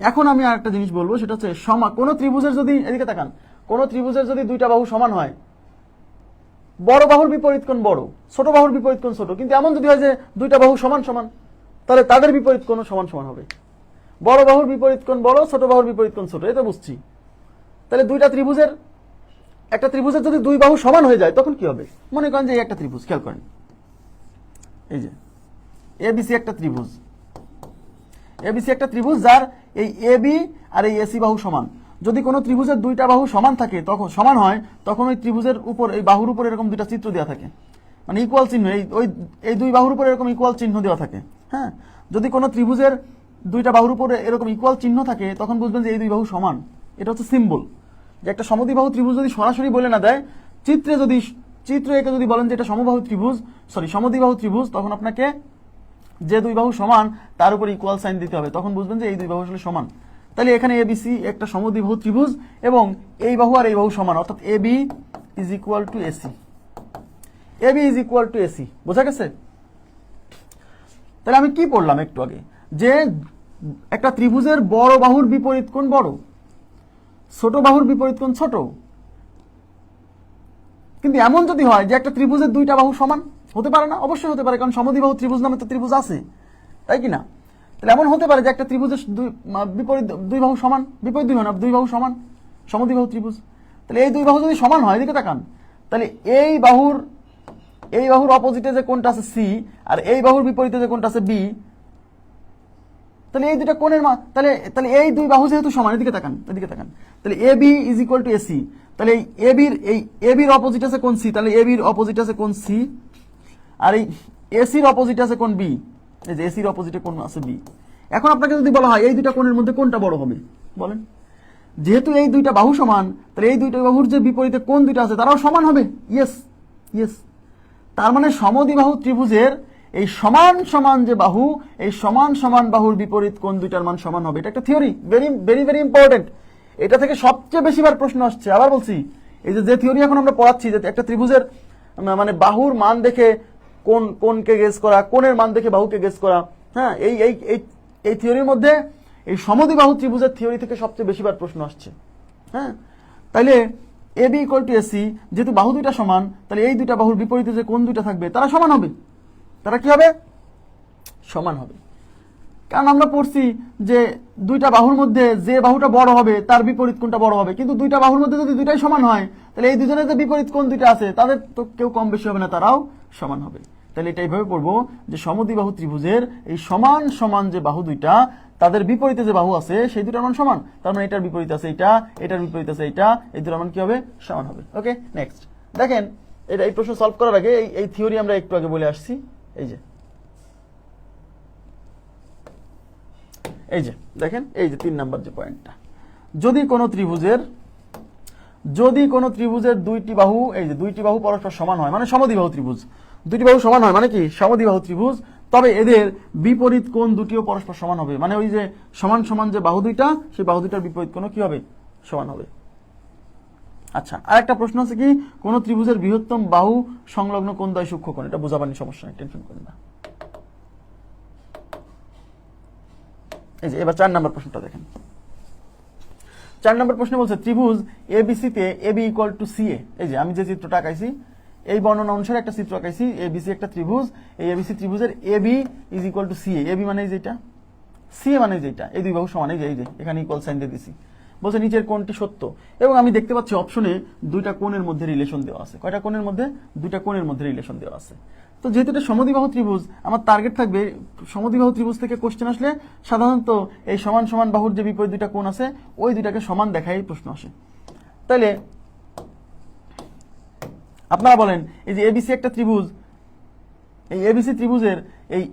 এখন আমি আর একটা জিনিস বলবো, সেটা হচ্ছে কোন ত্রিভুজের যদি, এদিকে তাকান, কোন ত্রিভুজের যদি দুইটা বাহু সমান হয়, বড় বাহুর বিপরীত কোণ বড়, ছোট বাহুর বিপরীত কোণ ছোট, কিন্তু এমন যদি হয় যে দুইটা বাহু সমান সমান, তাহলে তাদের বিপরীত কোণ সমান সমান হবে। বড় বাহুর বিপরীত কোণ বড়, ছোট বাহুর বিপরীত কোণ ছোট, এটা বুঝছি। তাহলে একটা ত্রিভুজের যদি দুই বাহু সমান হয়ে যায় তখন কি হবে? মনে করেন যে এই একটা ত্রিভুজ, খেয়াল করেন, এই যে এবিসি একটা ত্রিভুজ, এবিসি একটা ত্রিভুজ যার এই এবি আর এই এসি বাহু সমান। যদি কোনো ত্রিভুজের দুইটা বাহু সমান থাকে, তখন সমান হয়, তখন ওই ত্রিভুজের উপর, এই বাহুর উপর এরকম দুইটা চিত্র দেওয়া থাকে, মানে ইকুয়াল চিহ্ন, এই দুই বাহুর উপর এরকম ইকুয়াল চিহ্ন দেওয়া থাকে। হ্যাঁ, যদি কোনো ত্রিভুজের দুইটা বাহুর উপরে এরকম ইকুয়াল চিহ্ন থাকে তখন বুঝবেন যে এই দুই বাহু সমান। এটা হচ্ছে সিম্বল যে একটা সমদ্বিবাহু ত্রিভুজ যদি সরাসরি বলে না দেয়, চিত্র একে যদি বলেন যে এটা সমদ্বিবাহু ত্রিভুজ, তখন আপনাকে যে দুই বাহু সমান তার উপর ইকুয়াল সাইন দিতে হবে, তখন বুঝবেন যে এই দুই বাহু আসলে সমান। তাহলে এখানে এবিসি একটা সমদ্বিবাহু ত্রিভুজ এবং এই বাহু আর এই বাহু সমান, অর্থাৎ AB is equal to AC. AB is equal to AC, বোঝা গেছে? তাহলে আমি কি পড়লাম একটু আগে, যে একটা ত্রিভুজের বড় বাহুর বিপরীত কোণ বড়, ছোট বাহুর বিপরীত কোণ ছোট। কিন্তু এমন যদি হয় যে একটা ত্রিভুজের দুইটা বাহু সমান, হতে পারে না? অবশ্যই হতে পারে, কারণ সমদ্বিবাহু ত্রিভুজ নামে তো ত্রিভুজ আছে, তাই কি না? তাহলে এমন হতে পারে যে একটা ত্রিভুজের বিপরীত দুই বাহু সমান, বিপরীত দুই বাহু সমান, সমদ্বিবাহু ত্রিভুজ। তাহলে এই দুই বাহু যদি সমান হয়, এদিকে তাকান, তাহলে এই বাহুর অপোজিটে যে কোণটা আছে সি, আর এই বাহুর বিপরীতে যে কোণটা আছে বি, তাহলে এই দুইটা কোণের তাহলে এই দুই বাহু যেহেতু সমান, এদিকে তাকান, তাহলে AB is equal to AC. তাহলে এই এবির অপোজিট আছে কোণ সি, তাহলে এবির অপোজিট আছে কোণ সি, আর এই এসির অপোজিট আছে কোণ বি, এই যে এসির অপোজিটে কোণ আছে বি। এখন আপনাকে যদি বলা হয় এই দুইটা কোণের মধ্যে কোনটা বড় হবে, বলেন? যেহেতু এই দুইটা বাহু সমান, তাহলে এই দুইটা বাহুর যে বিপরীতে কোণ দুইটা আছে তারাও সমান হবে। ইয়েস। তার মানে সমদ্বিবাহু ত্রিভুজের এই সমান সমান যে বাহু, এই সমান সমান বাহুর বিপরীত কোণ দুইটার মান সমান হবে। এটা একটা theory, very very very important. এটা থেকে সবচেয়ে বেশিবার প্রশ্ন আসছে। আবার বলছি, এই যে থিওরি এখন আমরা পড়াচ্ছি, যে একটা ত্রিভুজের মানে বাহুর মান দেখে কোণকে গেস করা, কোণের মান দেখে বাহুকে গেস করা, হ্যাঁ, এই থিওরির মধ্যে এই সমদ্বিবাহু ত্রিভুজের থিওরি থেকে সবচেয়ে বেশিবার প্রশ্ন আসছে। হ্যাঁ, তাইলে এবি ইকুয়াল টু এসি, যেহেতু বাহু দুইটা সমান, তাহলে এই দুইটা বাহুর বিপরীতে যে কোণ দুইটা থাকবে তারা সমান হবে। তারা কি হবে? সমান হবে। কারণ আমরা পড়ছি যে দুইটা বাহুর মধ্যে যে বাহুটা বড় হবে তার বিপরীত কোণটা বড় হবে, কিন্তু দুইটা বাহুর মধ্যে যদি দুইটাই সমান হয়, তাহলে এই দুজনের যে বিপরীত কোণ দুইটা আছে তাদের তো কেউ কম বেশি হবে না, তারাও সমান হবে। তাহলে এটা এইভাবে পড়বো যে সমদ্বিবাহু ত্রিভুজের এই সমান সমান যে বাহু দুইটা, তাদের বিপরীতে যে বাহু আছে সেই দুটার মান সমান। তার মানে এটার বিপরীত আছে এটা, এটার বিপরীত আছে এটা, এই দুটার মান কি হবে? সমান হবে। ওকে, নেক্সট দেখেন, এই প্রশ্ন সলভ করার আগে এই থিওরি আমরা একটু আগে বলে আসছি। এই যে দেখেন, এই যে 3 নাম্বার যে পয়েন্টটা, যদি কোনো ত্রিভুজের দুইটি বাহু, এই যে দুইটি বাহু পরস্পর সমান হয়, মানে সমদ্বিবাহু ত্রিভুজ, দুইটি বাহু সমান হয় মানে কি? সমদ্বিবাহু ত্রিভুজ, তবে এদের বিপরীত কোণ দুটিও পরস্পর সমান হবে, মানে ওই যে সমান সমান যে বাহু দুইটা, সেই বাহু দুইটার বিপরীত কোণ কি হবে? সমান হবে। আচ্ছা, আর একটা প্রশ্ন আছে কি, কোন ত্রিভুজের বৃহত্তম বাহু সংলগ্ন কোণ দ্বয় সূক্ষ্মকোণ। এটা বোঝাবানি, সমস্যা নেই, টেনশন করেন না। এই যে এবার 4 নম্বর প্রশ্নটা দেখেন। 4 নম্বর প্রশ্ন বলছে ত্রিভুজ এবিসি তে এবি ইকুয়াল টু সিএ। এই যে আমি যে চিত্রটা আঁকাইছি, এই বর্ণনা অনুসারে একটা চিত্র আঁকাইছি। এবিসি একটা ত্রিভুজ, এই এবিসি ত্রিভুজের AB is equal to CA. AB মানে যেটা, সিএ মানে যেটা, এই দুই বাহু সমান। এই যে এখানে ইকুয়াল সাইন দিয়ে দিছি। বলছে নিচের কোণটি সত্য, এবং আমি দেখতে পাচ্ছি অপশনে দুইটা কোণের মধ্যে রিলেশন দেওয়া আছে। কয়টা কোণের মধ্যে? দুইটা কোণের মধ্যে রিলেশন দেওয়া আছে। তো যেহেতু এটা সমদ্বিবাহু ত্রিভুজ, আমার টার্গেট থাকবে সমদ্বিবাহু ত্রিভুজ থেকে কোশ্চেন আসলে সাধারণত এই সমান সমান বাহুর যে বিপরীত দুইটা কোণ আছে ওই দুইটাকে সমান দেখাই প্রশ্ন আসে। তাহলে আপনারা বলেন, এই যে এবিসি একটা ত্রিভুজ, এই এবিসি ত্রিভুজের এই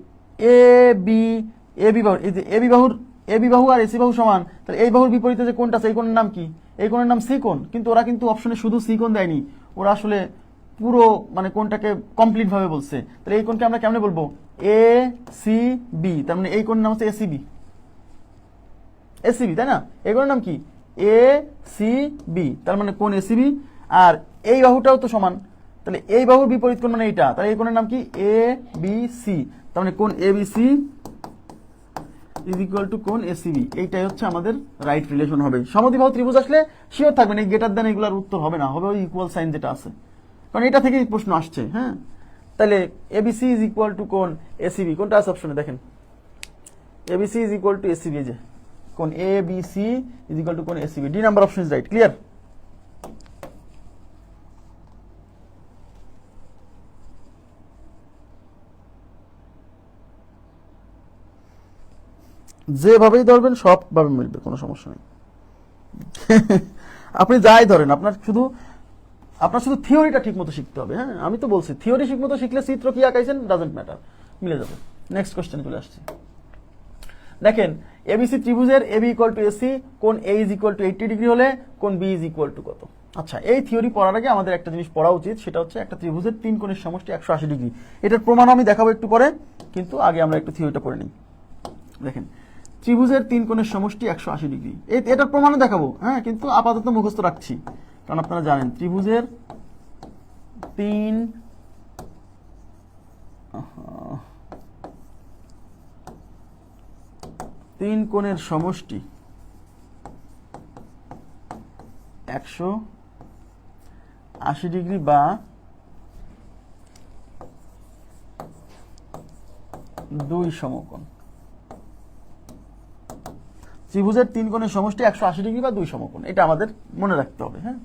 এবি বাহু, এই যে এবি বাহু আর এসি বাহু সমান, তাহলে এই বাহুর বিপরীতে যে কোণটা আছে এই কোণের নাম কি? এই কোণের নাম সি কোণ। কিন্তু ওরা কিন্তু অপশনে শুধু সি কোণ দেয়নি, ওরা আসলে পুরো মানে কোণটাকে কমপ্লিট ভাবে বলছে। তাহলে এই কোণকে আমরা কেমনে বলবো? A C B. তার মানে এই কোণের নাম হচ্ছে এসিবি, তাই না? এই কোণের নাম কি? A C B. তার মানে কোণ এসিবি, আর এই বাহুটাও তো সমান, তাহলে এই বাহুর বিপরীত কোণ মানে এইটা, তাহলে এই কোণের নাম কি? এ বি সি। তার মানে কোণ এবিসি ইজ ইকুয়াল টু কোণ এসিবি। এইটাই হচ্ছে আমাদের রাইট রিলেশন হবে। সমদ্বিবাহু ত্রিভুজ আসলে শিওর থাকবেন এই গ্রেটার দেন এগুলোর উত্তর হবে না, হবে ওই ইকুয়াল সাইন যেটা আছে, কারণ এটা থেকেই প্রশ্ন আসছে। হ্যাঁ, তাহলে এবিসি ইজ ইকুয়াল টু কোণ এসিবি, কোনটা আছে অপশনে দেখেন? ABC is equal two ACB, যে কোন ABC ইজ ইকুয়াল টু কোন ACB। D number option is right. Clear? যেভাবেই ধরবেন সবভাবে মিলবে, কোনো সমস্যা নেই। আপনি যাই ধরেন, আপনার শুধু থিওরিটা ঠিক মতো শিখতে হবে। হ্যাঁ, আমি তো বলছি থিওরি ঠিক মতো শিখলে চিত্র কি আঁকাইছেন ডাজন্ট ম্যাটার, মিলে যাবে। নেক্সট কোশ্চেন চলে আসছে। দেখেন এবিসি ত্রিভুজের AB ইকুয়াল টু AC, কোন A is equal to 80 degree হলে কোন B ইজ ইকুয়াল টু কত? আচ্ছা, এই থিওরি পড়ার আগে আমাদের একটা জিনিস পড়া উচিত, সেটা হচ্ছে একটা ত্রিভুজের 3 কোণের সমষ্টি 180 ডিগ্রি। এটার প্রমাণ আমি দেখাবো একটু পরে, কিন্তু আগে আমরা একটু থিওরিটা পড়ে নিই। দেখেন ত্রিভুজের 3 কোণের সমষ্টি 180 ডিগ্রি, এটার প্রমাণও দেখাবো। হ্যাঁ, কিন্তু আপাতত মুখস্থ রাখছি, কারণ আপনারা জানেন ত্রিভুজের 3 কোণের সমষ্টি 180 ডিগ্রি বা 2 সমকোণ। ত্রিভুজের 3 কোণের সমষ্টি 180 ডিগ্রি বা 2 সমকোণ, এটা আমাদের মনে রাখতে হবে। হ্যাঁ,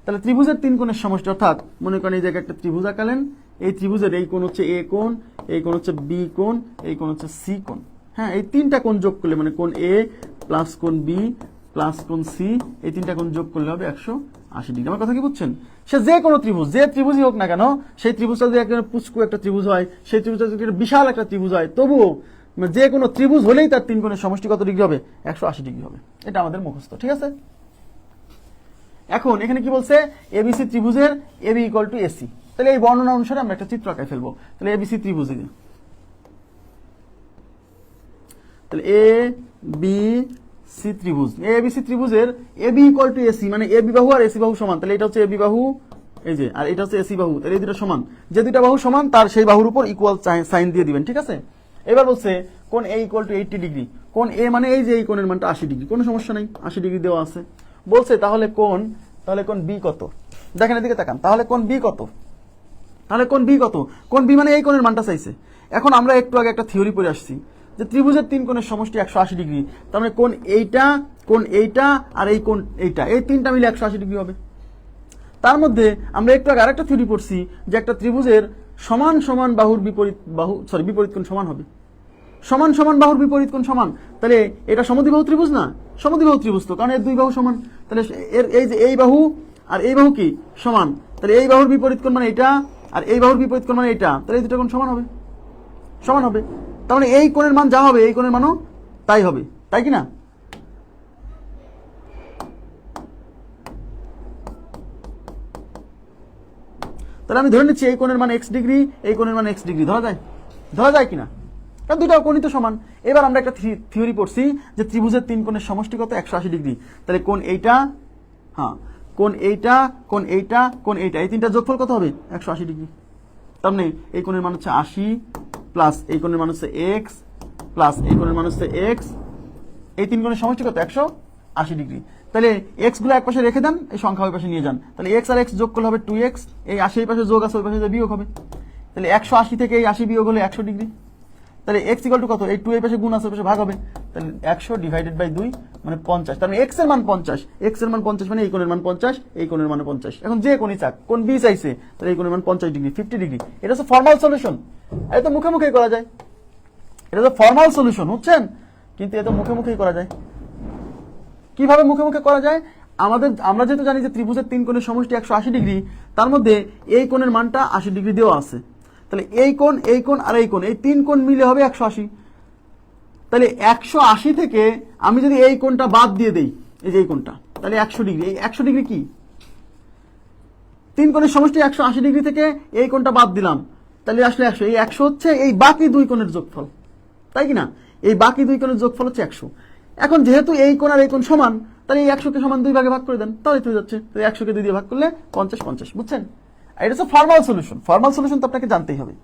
তাহলে ত্রিভুজের 3 কোণের সমষ্টি, অর্থাৎ মনে করেন এই জায়গায় একটা ত্রিভুজ আঁকালেন, এই ত্রিভুজের এই কোণ হচ্ছে A কোণ, এই কোণ হচ্ছে B কোণ, এই কোণ হচ্ছে C কোণ। হ্যাঁ, এই 3টা কোণ যোগ করলে মানে কোণ A প্লাস কোণ B প্লাস কোণ C, এই 3টা কোণ যোগ করলে হবে 180 ডিগ্রি। আমার কথা কি বুঝছেন? সে যে কোনো ত্রিভুজ, যে ত্রিভুজই হোক না কেন, সেই ত্রিভুজটা যদি একটা পুচকু একটা ত্রিভুজ হয়, সেই ত্রিভুজটা যদি বিশাল একটা ত্রিভুজ হয়, তবুও যে কোনো ত্রিভুজ হলেই তার 3 কোণের সমষ্টি কত ডিগ্রি হবে? 180 ডিগ্রি হবে। এটা আমাদের মুখস্থ, ঠিক আছে? এখন এখানে কি বলছে? ABC ত্রিভুজের AB ইকুয়াল টু AC। তাহলে এই বর্ণনা অনুসারে আমরা একটা চিত্র আঁকাই ফেলবো। তাহলে ABC ত্রিভুজ, তাহলে ABC ত্রিভুজ, ABC ত্রিভুজের AB ইকুয়াল টু AC, মানে AB বাহু আর AC বাহু সমান। তাহলে এটা হচ্ছে AB বাহু, এই যে, আর এটা হচ্ছে AC বাহু। তাহলে এই দুটো সমান, যে দুটো বাহু সমান তার সেই বাহুর উপর ইকুয়াল সাইন দিয়ে দিবেন, ঠিক আছে? এবার বলছে কোণ A ইকুয়াল টু 80 ডিগ্রি। কোণ A মানে এই যে এই কোণের মানটা 80 ডিগ্রি, কোনো সমস্যা নেই, 80 ডিগ্রি দেওয়া আছে। বলছে তাহলে কোণ B কত? দেখেন এদিকে তাকান, তাহলে কোণ B কত? কোণ B মানে এই কোণের মানটা চাইছে। এখন আমরা একটু আগে একটা থিওরি পড়ে আসছি যে ত্রিভুজের 3 কোণের সমষ্টি 180 ডিগ্রি, তার মানে কোণ এইটা আর এই কোণ এইটা, এই 3টা মিলে 180 ডিগ্রি হবে। তার মধ্যে আমরা একটু আগে আরেকটা থিওরি পড়ছি যে একটা ত্রিভুজের সমান সমান বাহুর বিপরীত কোণ সমান হবে। সমান সমান বাহুর বিপরীত কোণ সমান, তাহলে এটা সমদ্বিবাহু ত্রিভুজ না? সমদ্বিবাহু ত্রিভুজ তো, কারণ এর 2 বাহু সমান। তাহলে এর এই যে এই বাহু আর এই বাহু কি সমান, তাহলে এই বাহুর বিপরীত কোণ মানে এটা, আর এই বাহুর বিপরীত কোণ মানে এটা, তাহলে এই দুটো কোণ সমান হবে। তার মানে এই কোণের মান যা হবে এই কোণের মানও তাই হবে, তাই কি না? তাহলে আমি ধরে নিচ্ছি এই কোণের মান x ডিগ্রি, এই কোণের মান x ডিগ্রি, ধরা যায় কিনা? কারণ দুটো কোণই তো সমান। এবার আমরা একটা থিওরি পড়ছি যে ত্রিভুজের 3 কোণের সমষ্টি কত? 180 ডিগ্রি। তাহলে কোণ এইটা, কোণ এইটা, এই 3টার যোগফল কত হবে? 180 ডিগ্রি। তার মানে এই কোণের মান হচ্ছে 80 প্লাস এই কোণের মান হচ্ছে x প্লাস এই কোণের মান হচ্ছে x, এই 3 কোণের সমষ্টি কত? 180 ডিগ্রি। তাহলে x গুলো এক পাশে রেখে দেন, এই সংখ্যা ওই পাশে নিয়ে যান। তাহলে x আর x যোগ করলে হবে 2x, এই 80 এই পাশে যোগ আছে, ওই পাশে বিয়োগ হবে। তাহলে 180 থেকে এই 80 বিয়োগ হলে 100 ডিগ্রি। তাহলে x ইকুয়াল টু কত? এই 2 এই পাশে গুণ আছে, ওই পাশে ভাগ হবে। তাহলে 100 ডিভাইডেড বাই 2 মানে 50। তার মানে x এর মান 50, মানে এই কোণের মান 50, এই কোণের মান 50। এখন যে কোণই চাক, কোণ B চাইছে, তাহলে এই কোণের মান 50 ডিগ্রি, 50 ডিগ্রি। এটা হচ্ছে ফর্মাল সলিউশন। এটা তো মুখে মুখেই করা যায়, এটা তো ফর্মাল সলিউশন, বুঝছেন? কিন্তু এটা মুখে মুখেই করা যায়। কিভাবে মুখে মুখে করা যায়? আমরা যেহেতু জানি যে ত্রিভুজের 3 কোণের সমষ্টি 180 ডিগ্রি, তার মধ্যে এই কোণের মানটা 80 ডিগ্রি দেওয়া আছে। তাহলে এই কোণ আর এই কোণ, এই 3 কোণ মিলে হবে 180। তাহলে 180 থেকে আমি যদি এই কোণটা বাদ দিয়ে দেই, এই যে এই কোণটা, তাহলে 100 ডিগ্রি। এই 100 ডিগ্রি কি? 3 কোণের সমষ্টি 180 ডিগ্রি থেকে এই কোণটা বাদ দিলাম, তাহলে আসলে 100। এই 100 হচ্ছে এই বাকি 2 কোণের যোগফল, তাই কি না? এই বাকি 2 কোণের যোগফল হচ্ছে 100। এখন যেহেতু এই কোণ আর এই কোণ সমান, তাহলে এই 100 কে সমান 2 ভাগে ভাগ করে দেন, তাহলে হয়ে যাচ্ছে। তাহলে 100 কে 2 দিয়ে ভাগ করলে 50, বুঝছেন? এটা হচ্ছে ফর্মাল সলিউশন। ফর্মাল সলিউশন তো আপনাকে জানতেই হবে।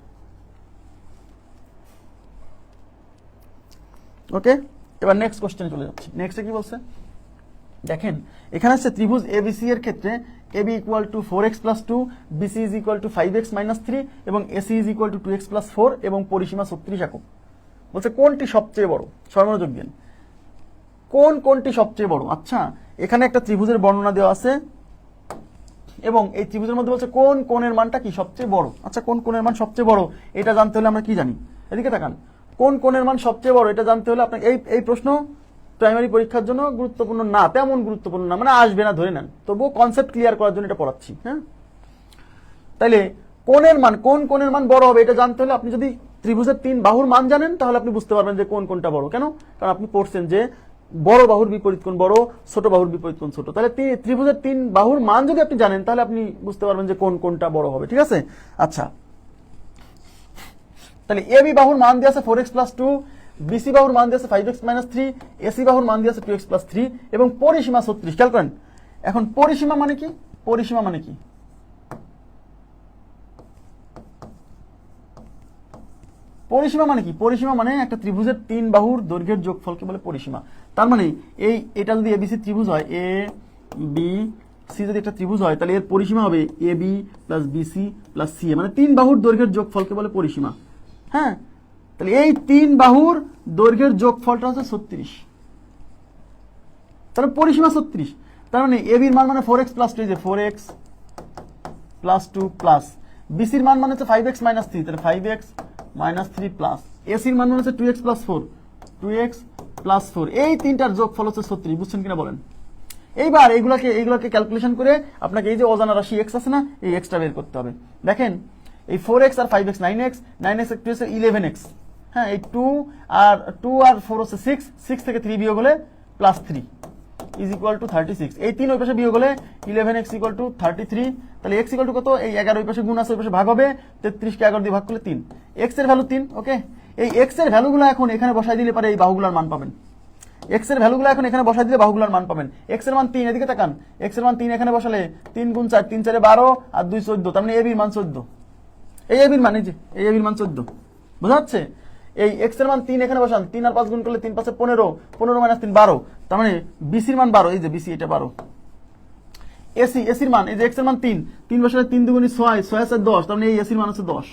ওকে, এবার নেক্সট কোশ্চেনে চলে যাচ্ছি। নেক্সটে কি বলছে দেখেন, এখানে আছে ত্রিভুজ ABC এর ক্ষেত্রে AB equal to 4x plus 2, BC is equal two 5x minus 3 এবং AC is equal two 2x plus 4 এবং পরিসীমা 36 একক। বলছে কোনটি সবচেয়ে বড়, সবাই মনোযোগ দিন, কোনটি সবচেয়ে বড়। আচ্ছা, এখানে একটা ত্রিভুজের বর্ণনা দেওয়া আছে এবং এই ত্রিভুজের মধ্যে বলছে কোন কোণের মানটা কি সবচেয়ে বড়। আচ্ছা, কোন কোণের মান সবচেয়ে বড় এটা জানতে হলে আমরা কি জানি, এদিকে তাকান। কোন কোণের মান সবচেয়ে বড় এটা জানতে হলে আপনাকে এই প্রশ্ন প্রাইমারি পরীক্ষার জন্য গুরুত্বপূর্ণ না, তেমন গুরুত্বপূর্ণ না, মানে আসবে না ধরে নেন, তবুও কনসেপ্ট ক্লিয়ার করার জন্য এটা পড়াচ্ছি। হ্যাঁ, তাইলে কোণের মান, কোন কোণের মান বড় হবে এটা জানতে হলে আপনি যদি ত্রিভুজের 3 বাহুর মান জানেন তাহলে আপনি বুঝতে পারবেন যে কোনটা বড়। কেন? কারণ আপনি পড়ছেন যে বড় বাহুর বিপরীত কোণ বড়, ছোট বাহুর বিপরীত কোণ ছোট। তাহলে ত্রিভুজের 3 বাহুর মান যদি আপনি জানেন তাহলে আপনি বুঝতে পারবেন যে কোনটা বড় হবে। ঠিক আছে? আচ্ছা, তাহলে এবি বাহুর মান দিয়ে আছে 4x + 2, বিসি বাহুর মান দিয়ে আছে 5x - 3, এসি বাহুর মান দিয়ে আছে 2x + 3 এবং পরিসীমা 36। খেয়াল করেন, এখন পরিসীমা মানে কি? পরিসীমা মানে কি? পরিসীমা মানে কি? পরিসীমা মানে একটা ত্রিভুজের 3 বাহুর দৈর্ঘ্যের যোগফলকে বলে পরিসীমা। তার মানে এটা যদি এবিসি ত্রিভুজ হয়, এ বি সি যদি একটা ত্রিভুজ হয় তাহলে এর পরিসীমা হবে A B plus BC plus C A, মানে 3 বাহুর দৈর্ঘ্যের যোগফলকে বলে পরিসীমা। হ্যাঁ, তাহলে এই 3 বাহুর দৈর্ঘ্যের যোগফলটা হচ্ছে 36, তাহলে পরিসীমা 36। তার মানে এবির মান মানে 4x + 2, যে 4x + 2 প্লাস বিসির মান মানে হচ্ছে 5x - 3, তাহলে 5x - 3 প্লাস এসির মান মানে হচ্ছে 2x + 4, 2x + 4, এই তিনটার যোগফল হচ্ছে 36। বুঝছেন কিনা বলেন? এইবার এইগুলাকে ক্যালকুলেশন করে আপনাকে এই যে অজানা রাশি x আছে না, এই xটা বের করতে হবে। দেখেন, এই 4x আর 5x 9x, 9x একটু হচ্ছে 11x। হ্যাঁ, এই 2 আর 4 হচ্ছে 6 থেকে 3 বিয়োগ হলে +3 = 36। এই 3 ওই পাশে বিয়োগ হলে 11x = 33। তাহলে x = কত? এই 11 ওই পাশে গুণ আছে, ওই পাশে ভাগ হবে, 33 কে 11 দিয়ে ভাগ করলে 3, x এর ভ্যালু 3। ওকে, এই x এর ভ্যালুগুলো এখন এখানে বসাই দিলে পারে এই বাহুগুলোর মান পাবেন। x এর ভ্যালুগুলো এখন এখানে বসাই দিলে বাহুগুলোর মান পাবেন। x এর মান 3, এদিকে তাকান, x এর মান 3 এখানে বসালে 3 × 4, 3 × 4 12 আর 2 14, তার মানে এবির মান 14। এই এবির মান, এই যে এই এবির মান 14, বোঝা যাচ্ছে? এই x এর মান 3 এখানে বসান, 3 আর 5 গুণ করলে 3 × 5 = 15, 15 - 3 12, তার মানে বিসির মান 12, এই যে বিসি এটা 12। এসির মান, এই যে x এর মান 3 বসালে 3 × 2 = 6, 6 আর 10, তার মানে এই এসির মান হচ্ছে 10।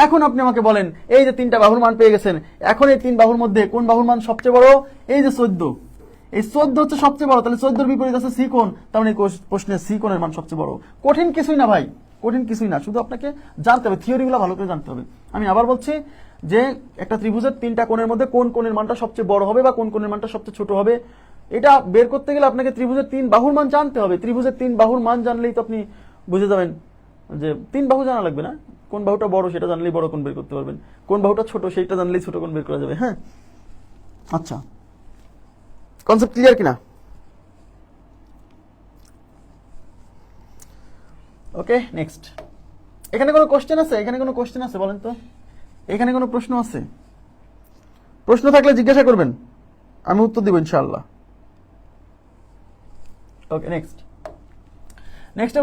এখন আপনি আমাকে বলেন, এই যে 3টা বাহুর মান পেয়ে গেছেন, এখন এই 3 বাহুর মধ্যে কোন বাহুর মান সবচেয়ে বড়? এই যে 14, এই 14 হচ্ছে সবচেয়ে বড়, তাহলে 14 এর বিপরীত আছে সি কোণ, তার মানে এই প্রশ্নে সি কোণের মান সবচেয়ে বড়। কঠিন কিছুই না ভাই, কঠিন কিছুই না, শুধু আপনাকে জানতে হবে, থিওরিগুলো ভালো করে জানতে হবে। আমি আবার বলছি যে একটা ত্রিভুজের 3টা কোণের মধ্যে কোন কোণের মানটা সবচেয়ে বড় হবে বা কোন কোণের মানটা সবচেয়ে ছোট হবে, এটা বের করতে গেলে আপনাকে ত্রিভুজের 3 বাহুর মান জানতে হবে। ত্রিভুজের 3 বাহুর মান জানলেই তো আপনি বুঝে যাবেন যে 3 বাহু জানা লাগবে না, কোন বাহুটা বড় সেটা জানলেই বড় কোণ বের করতে পারবেন, কোন বাহুটা ছোট সেইটা জানলেই ছোট কোণ বের করা যাবে। হ্যাঁ, আচ্ছা, কনসেপ্ট ক্লিয়ার কিনা? ওকে, নেক্সট। এখানে কোনো কোশ্চেন আছে? এখানে কোনো কোশ্চেন আছে বলেন তো? এখানে কোনো প্রশ্ন আছে? প্রশ্ন থাকলে জিজ্ঞাসা করবেন, আমি উত্তর দিব ইনশাআল্লাহ। ওকে, নেক্সট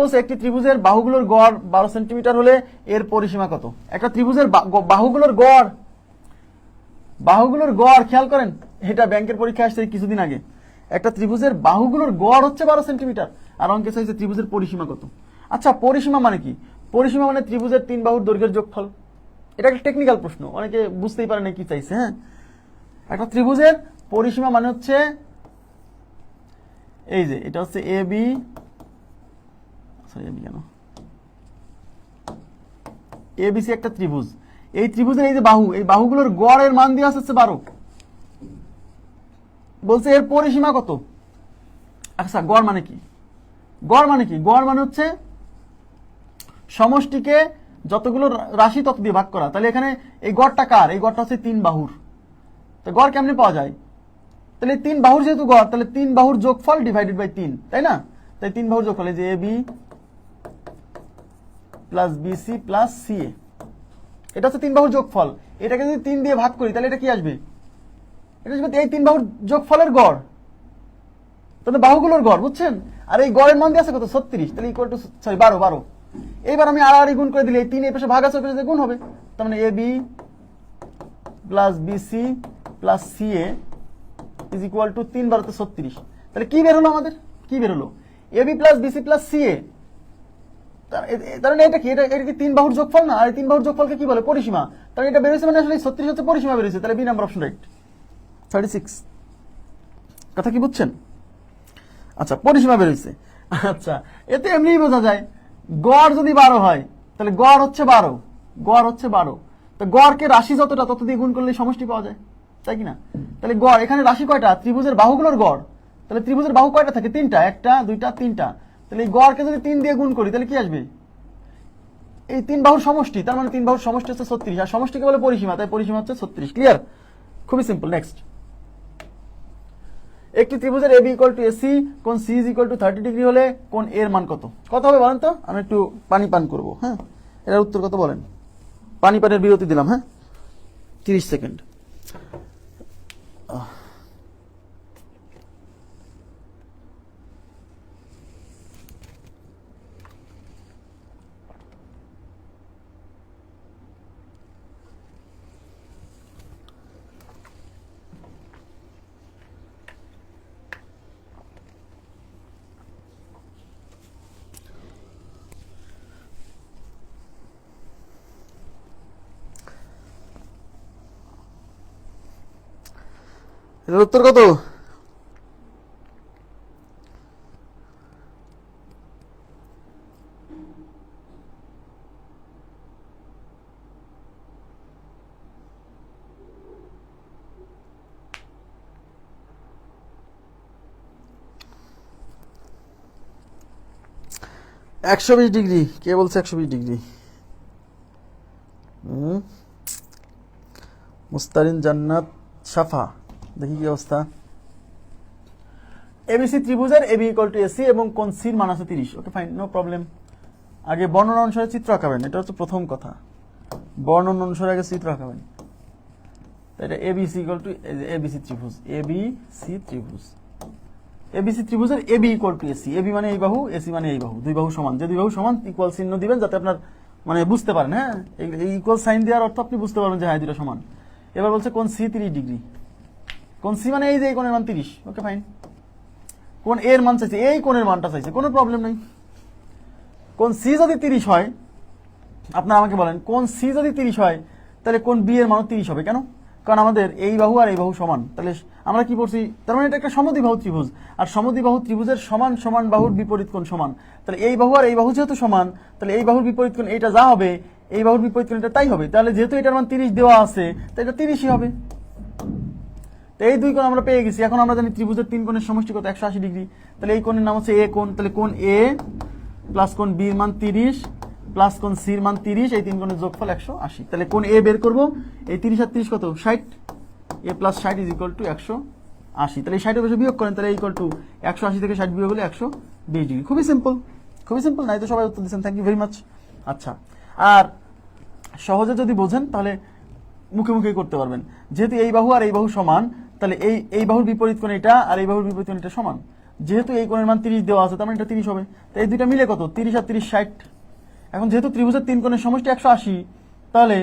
বলছে একটি ত্রিভুজের বাহুগুলোর গড় 12 সেন্টিমিটার হলে এর পরিসীমা কত? একটা ত্রিভুজের বাহুগুলোর গড় খেয়াল করেন, এটা ব্যাংকের পরীক্ষা আসছে কিছুদিন আগে। একটা ত্রিভুজের বাহুগুলোর গড় হচ্ছে 12 সেন্টিমিটার আর অঙ্কে চাইছে ত্রিভুজের পরিসীমা কত। আচ্ছা, পরিসীমা মানে কি? পরিসীমা মানে ত্রিভুজের 3 বাহুর দৈর্ঘ্যের যোগফল। এটা একটা টেকনিক্যাল প্রশ্ন, অনেকে বুঝতেই পারে না কি চাইছে। হ্যাঁ, একটা ত্রিভুজের পরিসীমা মানে হচ্ছে এই যে এটা হচ্ছে এ বি, এবিসি একটা ত্রিভুজ। এই ত্রিভুজের এই যে বাহু, এই বাহুগুলোর গড়ের মান দিয়ে আসছে 12, বলছে এর পরিসীমা কত। আচ্ছা, গড় মানে কি? গড় মানে হচ্ছে সমষ্টিকে যতগুলো রাশি তত দিয়ে ভাগ করা। তাহলে এখানে এই গড়টা কার? এই গড়টা হচ্ছে 3 বাহুর। তো গড় কেমনে পাওয়া যায়? তাহলে 3 বাহুর যেহেতু গড়, তাহলে 3 বাহুর যোগফল ডিভাইডেড বাই 3, তাই না? তাই 3 বাহুর যোগফল, এই যে A B plus BC plus CA, এটা হচ্ছে 3 বাহুর যোগফল। এটাকে যদি 3 দিয়ে ভাগ করি তাহলে এটা কি আসবে? এটা আসবে এই 3 বাহুর যোগফলের গড়, তাহলে বাহুগুলোর গড়, বুঝছেন? আর এই গড়ের মান দিয়ে আছে কত? 36, তাহলে ইকুয়াল টু 12। এইবার আমি আড়াআড়ি গুণ করে দিলে এই 3 এই পাশে ভাগ আছে, ওই পাশে গুণ হবে, তার মানে A B plus BC plus CA is equal to 3 × 12 = 36। তাহলে কি বের হলো আমাদের? কি বের হলো? AB plus BC plus CA, তার মানে এটা কি? এটা কি 3 বাহুর যোগফল না? আর এই 3 বাহুর যোগফলকে কি বলে? পরিসীমা। তাহলে এটা বেরোচ্ছে মানে আসলে 36 হচ্ছে পরিসীমা বেরোচ্ছে, তাহলে বি নাম্বার অপশন রাইট। 36 কথা কি বুঝছেন? আচ্ছা, পরিসীমা বেরোচ্ছে। আচ্ছা, এতে এমনিই বোঝা যায় গড় যদি 12 হয় তাহলে গড় হচ্ছে 12, গড় হচ্ছে 12, তো গড়কে রাশি যতটা তত দিয়ে গুণ করলে সমষ্টি পাওয়া যায়, তাই কি না? তাহলে গড় এখানে রাশি কয়টা? ত্রিভুজের বাহুগুলোর গড়। তাহলে ত্রিভুজের বাহু কয়টা থাকে? 3টা, 1টা 2টা 3টা। তাহলে এই গড়কে যদি 3 দিয়ে গুণ করি তাহলে কি আসবে? এই 3 বাহুর সমষ্টি, তার মানে 3 বাহুর সমষ্টি হচ্ছে 36, আর সমষ্টিকে বলে পরিসীমা, তাই পরিসীমা হচ্ছে 36। ক্লিয়ার? খুবই সিম্পল। নেক্সট, একটি ত্রিভুজের AB ইকুয়াল টু AC, কোণ C is equal two 30 degree হলে কোণ A এর মান কত? কত হবে বলেন তো? আমি একটু পানি পান করব। হ্যাঁ, এটার উত্তর কত বলেন? পানির বিরতি দিলাম। হ্যাঁ, 30 সেকেন্ড। এটার উত্তর কত? একশো 20 ডিগ্রি। কে বলছে 120 ডিগ্রি? মুস্তারিন জান্নাত সাফা, দেখি কি অবস্থা। এবিসি ত্রিভুজের এবি ইকুয়াল টু এসি এবং কোণ সির মান আছে 30। Okay fine, no problem. আগে বর্ণনা অনুসারে চিত্র আঁকাবেন, এটা হচ্ছে প্রথম কথা। বর্ণনা অনুসারে আগে চিত্র আঁকাবেন। এটা এবিসি ইকুয়াল টু এবিসি ত্রিভুজ, এবিসি ত্রিভুজ, এবিসি ত্রিভুজের AB equal to AC. AB মানে এই বাহু, এসি মানে এই বাহু, দুই বাহু সমান। যে দুই বাহু সমান ইকুয়াল চিহ্ন দিবেন যাতে আপনার মানে বুঝতে পারেন। হ্যাঁ, এই ইকুয়াল সাইন দেওয়ার অর্থ আপনি বুঝতে পারবেন যে হ্যাঁ দুটো সমান। এবার বলছে কোণ সি 30 ডিগ্রি। কোণ সি মানে এই যে এই কোণের মান 30। Okay fine. কোণ এর মান চাইছে, এই কোণের মানটা চাইছে, কোনো প্রবলেম নেই। কোণ সি যদি 30 হয়, আপনারা আমাকে বলেন কোণ সি যদি 30 হয় তাহলে কোণ বি এর মানও 30 হবে। কেন? কারণ আমাদের এই বাহু আর এই বাহু সমান। তাহলে আমরা কি পড়ছি? তার মানে এটা একটা সমদ্বিবাহু ত্রিভুজ, আর সমদ্বিবাহু ত্রিভুজের সমান সমান বাহুর বিপরীত কোণ সমান। তাহলে এই বাহু আর এই বাহু যেহেতু সমান, তাহলে এই বাহুর বিপরীত কোণ এইটা যা হবে, এই বাহুর বিপরীত কোণ এটা তাই হবে। তাহলে যেহেতু এটার মান 30 দেওয়া আছে, তাই এটা 30ই হবে। তো এই দুই কোণ আমরা পেয়ে গেছি। এখন আমরা জানি ত্রিভুজের 3 কোণের সমষ্টি কত? 180 ডিগ্রি। তাহলে এই কোণের নাম হচ্ছে এ কোণ। তাহলে কোণ এ প্লাস কোণ বির মান 30 প্লাস কোণ সির মান 30, এই 3 কোণের যোগফল 180। তাহলে কোণ এ বের করব। এই 30 আর 30 কত? 60। এ প্লাস 60 ইজ ইকুয়াল টু 180। তাহলে এই 60 এর বসে বিয়োগ করেন, তাহলে ইকুয়াল টু 180 থেকে 60 বিয়োগ হলে 120 ডিগ্রি। খুবই সিম্পল, খুবই সিম্পল। নাই তো সবাই উত্তর দিচ্ছেন, থ্যাংক ইউ ভেরি মাচ। আচ্ছা, আর সহজে যদি বোঝেন তাহলে মুখে মুখেই করতে পারবেন। যেহেতু এই বাহু আর এই বাহু সমান, তাহলে এই বাহুর বিপরীত কোণ এটা আর এই বাহুর বিপরীত কোণ এটা সমান। যেহেতু এই কোণের মান 30 দেওয়া আছে, তার মানে এটা 30 হবে। তো এই দুইটা মিলে কত? 30 আর 30 60। এখন যেহেতু ত্রিভুজের 3 কোণের সমষ্টি 180, তাহলে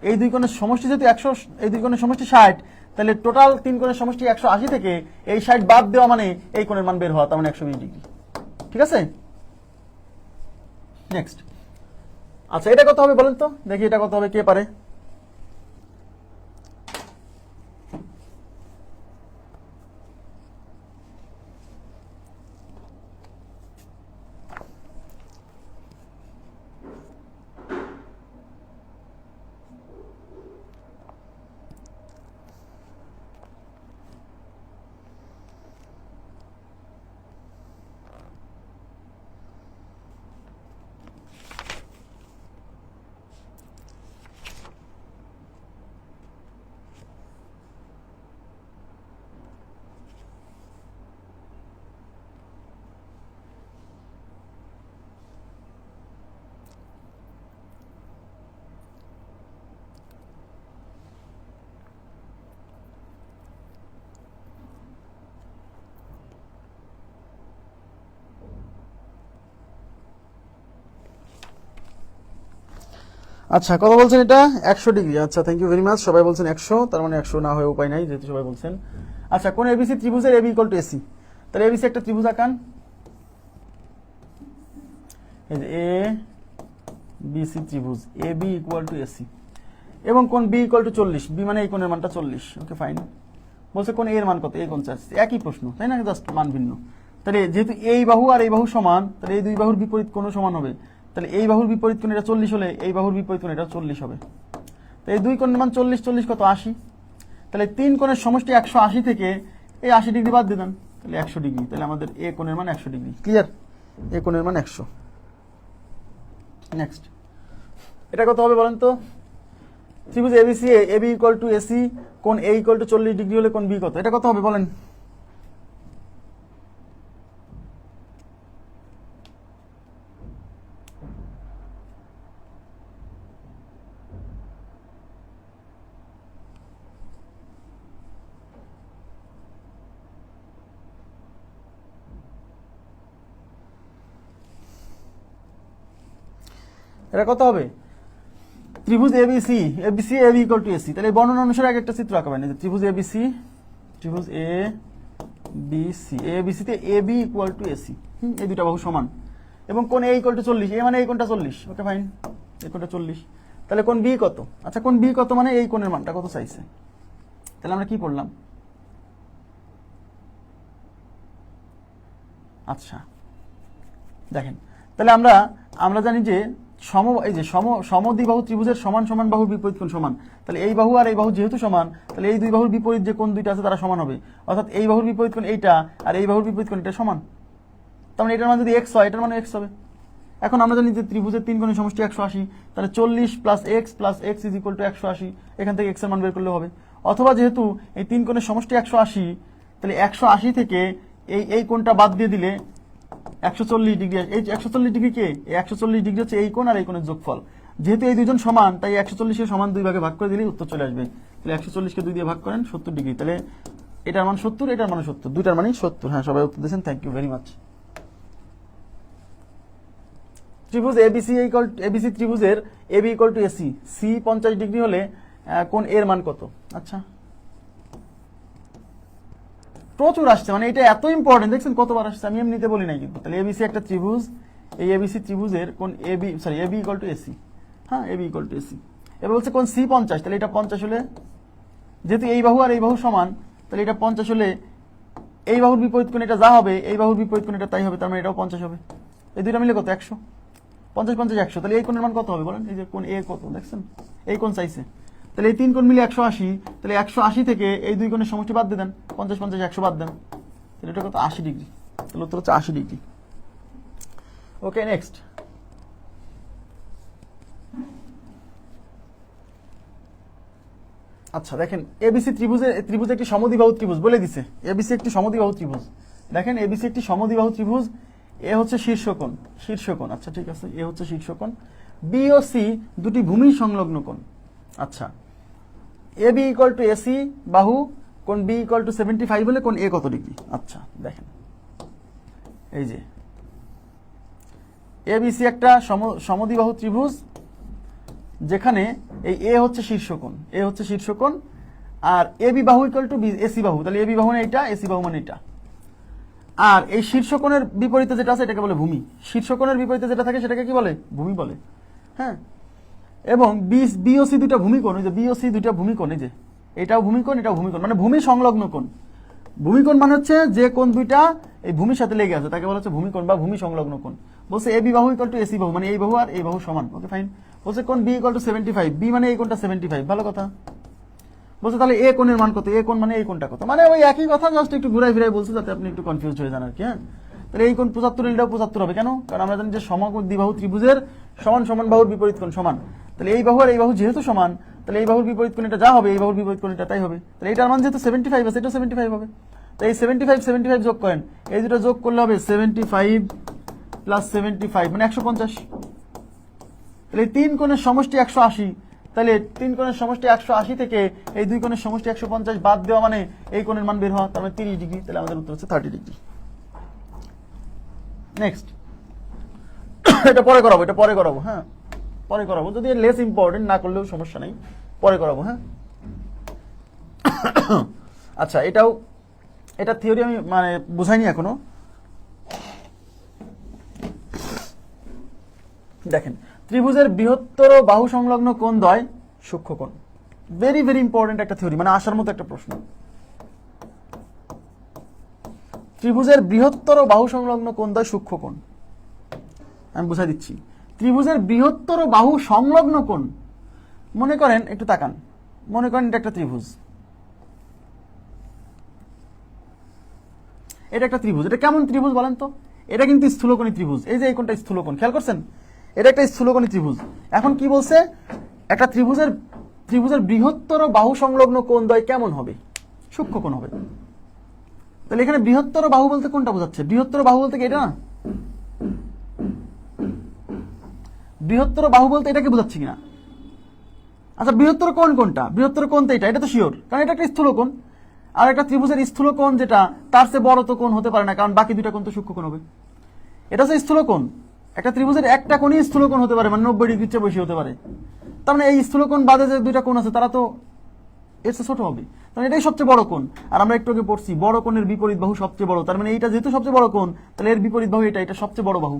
এই দুই কোণের সমষ্টি যেহেতু 100, এই দুই কোণের সমষ্টি 60, তাহলে টোটাল 3 কোণের সমষ্টি 180 থেকে এই 60 বাদ দেওয়া মানে এই কোণের মান বের হওয়া, তার মানে 120 ডিগ্রি। ঠিক আছে? নেক্সট। আচ্ছা, এটা কত হবে বলেন তো? দেখি এটা কত হবে, কে পারে? আচ্ছা, কত বলছেন এটা? 100 ডিগ্রি। আচ্ছা, থ্যাংক ইউ ভেরি মাচ। সবাই বলছেন 100, তার মানে 100 না হয়ে উপায় নাই যেহেতু সবাই বলছেন। আচ্ছা, কোন এবিসি ত্রিভুজের এবি ইকুয়াল টু এসি। তাহলে এবিসি একটা ত্রিভুজ আঁকান। এই যে এ বিসি ত্রিভুজ, এবি ইকুয়াল টু এসি। এবং কোণ বি ইকুয়াল টু 40, বি মানে এই কোণের মানটা 40। Okay fine. বলছে কোণ এর মান কত, এই কোণ চাচ্ছে, একই প্রশ্ন তাই না, জাস্ট মান ভিন্ন। তাহলে যেহেতু এই বাহু আর এই বাহু সমান, তাহলে এই দুই বাহুর বিপরীত কোণও সমান হবে। তাহলে এই বাহুর বিপরীত কোণ এটা 40 হলে এই বাহুর বিপরীত কোণ এটা 40 হবে। তো এই দুই কোণের মান 40, 40 কত 80। তাহলে তিন কোণের সমষ্টি 180 থেকে এই 80 ডিগ্রি বাদ দিয়ে দেন, তাহলে 100 ডিগ্রি। তাহলে আমাদের এ কোণের মান 100 ডিগ্রি। ক্লিয়ার? এ কোণের মান 100। নেক্সট, এটা কত হবে বলেন তো? ত্রিভুজ ABC, AB equal to AC, কোণ এ ইকুয়াল টু 40 ডিগ্রি হলে কোণ বি কত? এটা কত হবে বলেন? এটা কত হবে? ত্রিভুজ ABC, ABC AB equal to AC, তাহলে বর্ণনা অনুসারে এক একটা চিত্র আঁকাবেন। ত্রিভুজ এবিসি, ত্রিভুজ এ বিসি, এবিসি তে এবি ইকুয়াল টু এসি, এই দুটা বাহু সমান এবং কোণ এ ইকুয়াল টু 40, এ মানে এই কোণটা 40। ওকে ফাইন, এই কোণটা 40। তাহলে কোণ বি কত? আচ্ছা কোণ বি কত মানে এই কোণের মানটা কত চাইছে। তাহলে আমরা কি পড়লাম? আচ্ছা দেখেন, তাহলে আমরা জানি যে সমদ্বিবাহু ত্রিভুজের সমান সমান বাহুর বিপরীত কোণ সমান। তাহলে এই বাহু আর এই বাহু যেহেতু সমান, তাহলে এই দুই বাহুর বিপরীত যে কোণ দুইটা আছে তারা সমান হবে। অর্থাৎ এই বাহুর বিপরীত কোণ এইটা আর এই বাহুর বিপরীত কোণ এটা সমান। তার মানে এটার মান যদি এক্স হয়, এটার মানে এক্স হবে। এখন আমরা জানি যে ত্রিভুজের তিন কোণের সমষ্টি 180, তাহলে 40 plus x is equal two 180। এখান থেকে এক্স এর মান বের করলে হবে। অথবা যেহেতু এই তিন কোণের সমষ্টি 180, তাহলে 180 থেকে এই কোণটা বাদ দিয়ে দিলে 140 ডিগ্রি। এই 140 ডিগ্রি কে? এই 140 ডিগ্রি হচ্ছে এই কোণ আর এই কোণের যোগফল। যেহেতু এই দুজন সমান, তাই 140 কে সমান দুই ভাগে ভাগ করে দিলেই উত্তর চলে আসবে। তাহলে 140 কে 2 দিয়ে ভাগ করেন, 70 ডিগ্রি। তাহলে এটার মান 70, এটার মান 70, দুইটার মানই 70। হ্যাঁ, সবাই উত্তর দিয়েছেন, থ্যাংক ইউ ভেরি মাচ। ত্রিভুজ এবিসি ত্রিভুজের AB equal to AC, C 50 degree হলে কোণ এর মান কত? আচ্ছা প্রচুর আসছে, মানে এটা এত ইম্পর্টেন্ট, দেখছেন কতবার আসছে, আমি এমনিতে বলি নাই কিন্তু। তাহলে এবিসি একটা ত্রিভুজ, এই এবিসি ত্রিভুজের কোণ এবি ইকুয়াল টু এসি। হ্যাঁ, এবি ইকুয়াল টু এসি। এবার বলছে কোণ সি 50, তাহলে এটা 50 হলে, যেহেতু এই বাহু আর এই বাহু সমান, তাহলে এটা 50 হলে এই বাহুর বিপরীত কোণ এটা যা হবে, এই বাহুর বিপরীত কোণ এটা তাই হবে। তার মানে এটাও 50 হবে। এই দুইটা মিলে কত? 100। 50 50 100। তাহলে এই কোণের মান কত হবে বলেন? এই যে কোণ এ কত দেখছেন, এই কোণ চাইছে। তাহলে এই তিন কোণ মিলে 180, তাহলে 180 থেকে এই দুই কোণের সমষ্টি বাদ দিয়ে দেন, 50 50 100 বাদ দেন, তাহলে এটা কত? 80 ডিগ্রি। তাহলে উত্তর হচ্ছে 80 ডিগ্রি। ওকে নেক্সট, আচ্ছা দেখেন এবিসি ত্রিভুজ একটি সমদ্বিবাহু ত্রিভুজ বলে দিছে। এবিসি একটি সমদ্বিবাহু ত্রিভুজ। দেখেন এবিসি একটি সমদ্বিবাহু ত্রিভুজ, এ হচ্ছে শীর্ষকোণ। আচ্ছা ঠিক আছে, এ হচ্ছে শীর্ষকোণ, বি ও সি দুটি ভূমি সংলগ্ন কোণ। আচ্ছা এবি ইকুয়াল টু এসি বাহু, কোণ বি ইকুয়াল টু 75 হলে কোণ এ কত ডিগ্রি? আচ্ছা দেখেন, এই যে এবিসি একটা সমদ্বিবাহু ত্রিভুজ, যেখানে এই এ হচ্ছে শীর্ষকোণ, আর এবি বাহু ইকুয়াল টু এসি বাহু। তাহলে এবি বাহু মানে এটা, এসি বাহু মানে এটা। আর এই শীর্ষকোণের বিপরীতে যেটা আছে এটাকে বলে ভূমি। শীর্ষকোণের বিপরীতে যেটা থাকে সেটাকে কি বলে? ভূমি বলে। হ্যাঁ, এবং বি ও সি দুইটা ভূমিকোণ, ওই যে বি ও সি দুইটা ভূমিকোণ, এই যে এটাও ভূমিকোণ, এটাও ভূমিকোণ, মানে ভূমি সংলগ্ন কোণ। ভূমিকোণ মানে হচ্ছে যে কোণ দুইটা এই ভূমির সাথে লেগে আছে তাকে বলা হচ্ছে ভূমিকোণ বা ভূমি সংলগ্ন কোণ। বলছে এবি বাহু ইকুয়াল টু এসি বাহু, মানে এই বাহু আর এই বাহু সমান। Okay fine. বলছে কোণ বি ইকুয়াল টু 75, বি মানে এই কোণটা 75, ভালো কথা। বলছে তাহলে এ কোণের মান কত? এ কোণ মানে এই কোণটা কত? মানে ওই একই কথা, জাস্ট একটু ঘুরাই ফিরাই বলছে যাতে আপনি একটু কনফিউজ হয়ে যান আর কি। হ্যাঁ, তাহলে এই কোণ 75, এটাও 75 হবে কেন? কারণ আমরা জানি যে সমদ্বিবাহু ত্রিভুজের সমান সমান বাহুর বিপরীত কোণ সমান। তাহলে এই বাহু আর এই বাহু যেহেতু সমান, তাহলে এই বাহুর বিপরীত কোণ এটা যা হবে, এই বাহুর বিপরীত কোণ এটা তাই হবে। তাহলে এটার মান যেহেতু 75 আছে, এটাও 75 হবে। তো এই 75 যোগ করেন, এই দুটো যোগ করলে হবে 75 প্লাস 75 মানে 150। তাহলে তিন কোণের সমষ্টি 180, তাহলে তিন কোণের সমষ্টি 180 থেকে এই দুই কোণের সমষ্টি 150 বাদ দেওয়া মানে এই কোণের মান বের হওয়া, তার মানে 30 ডিগ্রি। তাহলে আমাদের উত্তর হচ্ছে 30 ডিগ্রি। নেক্সট, এটা পরে করাবো। হ্যাঁ, পরে করাবো, যদি লেস ইম্পর্টেন্ট না করলেও সমস্যা নেই, পরে করাবো। হ্যাঁ, আচ্ছা এটা থিওরি আমি মানে বুঝাইনি এখনো। দেখেন ত্রিভুজের বৃহত্তর বাহু সংলগ্ন কোণ দ্বয় সূক্ষ্মকোণ। ভেরি ভেরি ইম্পর্টেন্ট একটা থিওরি, মানে আসার মতো একটা প্রশ্ন। ত্রিভুজের বৃহত্তর বাহু সংলগ্ন কোণ দ্বয় সূক্ষ্মকোণ। আমি বুঝাই দিচ্ছি, ত্রিভুজের বৃহত্তর বাহু সংলগ্ন কোণ, মনে করেন একটু তাকান, মনে করেন এটা একটা ত্রিভুজ, এটা একটা ত্রিভুজ। এটা কেমন ত্রিভুজ বলেন তো? এটা কিন্তু স্থূলকোণী ত্রিভুজ। এই যে এই কোণটা স্থূলকোণ, খেয়াল করছেন? এটা একটা স্থূলকোণী ত্রিভুজ। এখন কি বলছে? একটা ত্রিভুজের বৃহত্তর বাহু সংলগ্ন কোণ দ্বয় কেমন হবে? সূক্ষ্মকোণ হবে। তাহলে এখানে বৃহত্তর বাহু বলতে কোনটা বোঝাচ্ছে? বৃহত্তর বাহু বলতে কি এটা না? বৃহত্তর বাহু বলতে এটাকে বোঝাচ্ছে কিনা? আচ্ছা, বৃহত্তর কোণ কোনটা? বৃহত্তর কোণ তো এটা তো শিওর, কারণ এটা একটা স্থূলকোণ। আর একটা ত্রিভুজের স্থূলকোণ যেটা, তার চেয়ে বড় তো কোণ হতে পারে না, কারণ বাকি দুইটা কোণ তো সূক্ষ্মকোণ হবে। এটা হচ্ছে স্থূলকোণ। একটা ত্রিভুজের একটা কোণই স্থূলকোণ হতে পারে, মানে 90 ডিগ্রির চেয়ে বেশি হতে পারে। তার মানে এই স্থূলকোণ বাদে যে দুইটা কোণ আছে তারা তো এর চেয়ে ছোট হবে, তাহলে এটাই সবচেয়ে বড় কোণ। আর আমরা একটু আগে পড়ছি বড় কোণের বিপরীত বাহু সবচেয়ে বড়, তার মানে এইটা যেহেতু সবচেয়ে বড় কোণ, তাহলে এর বিপরীত বাহু এটা সবচেয়ে বড় বাহু।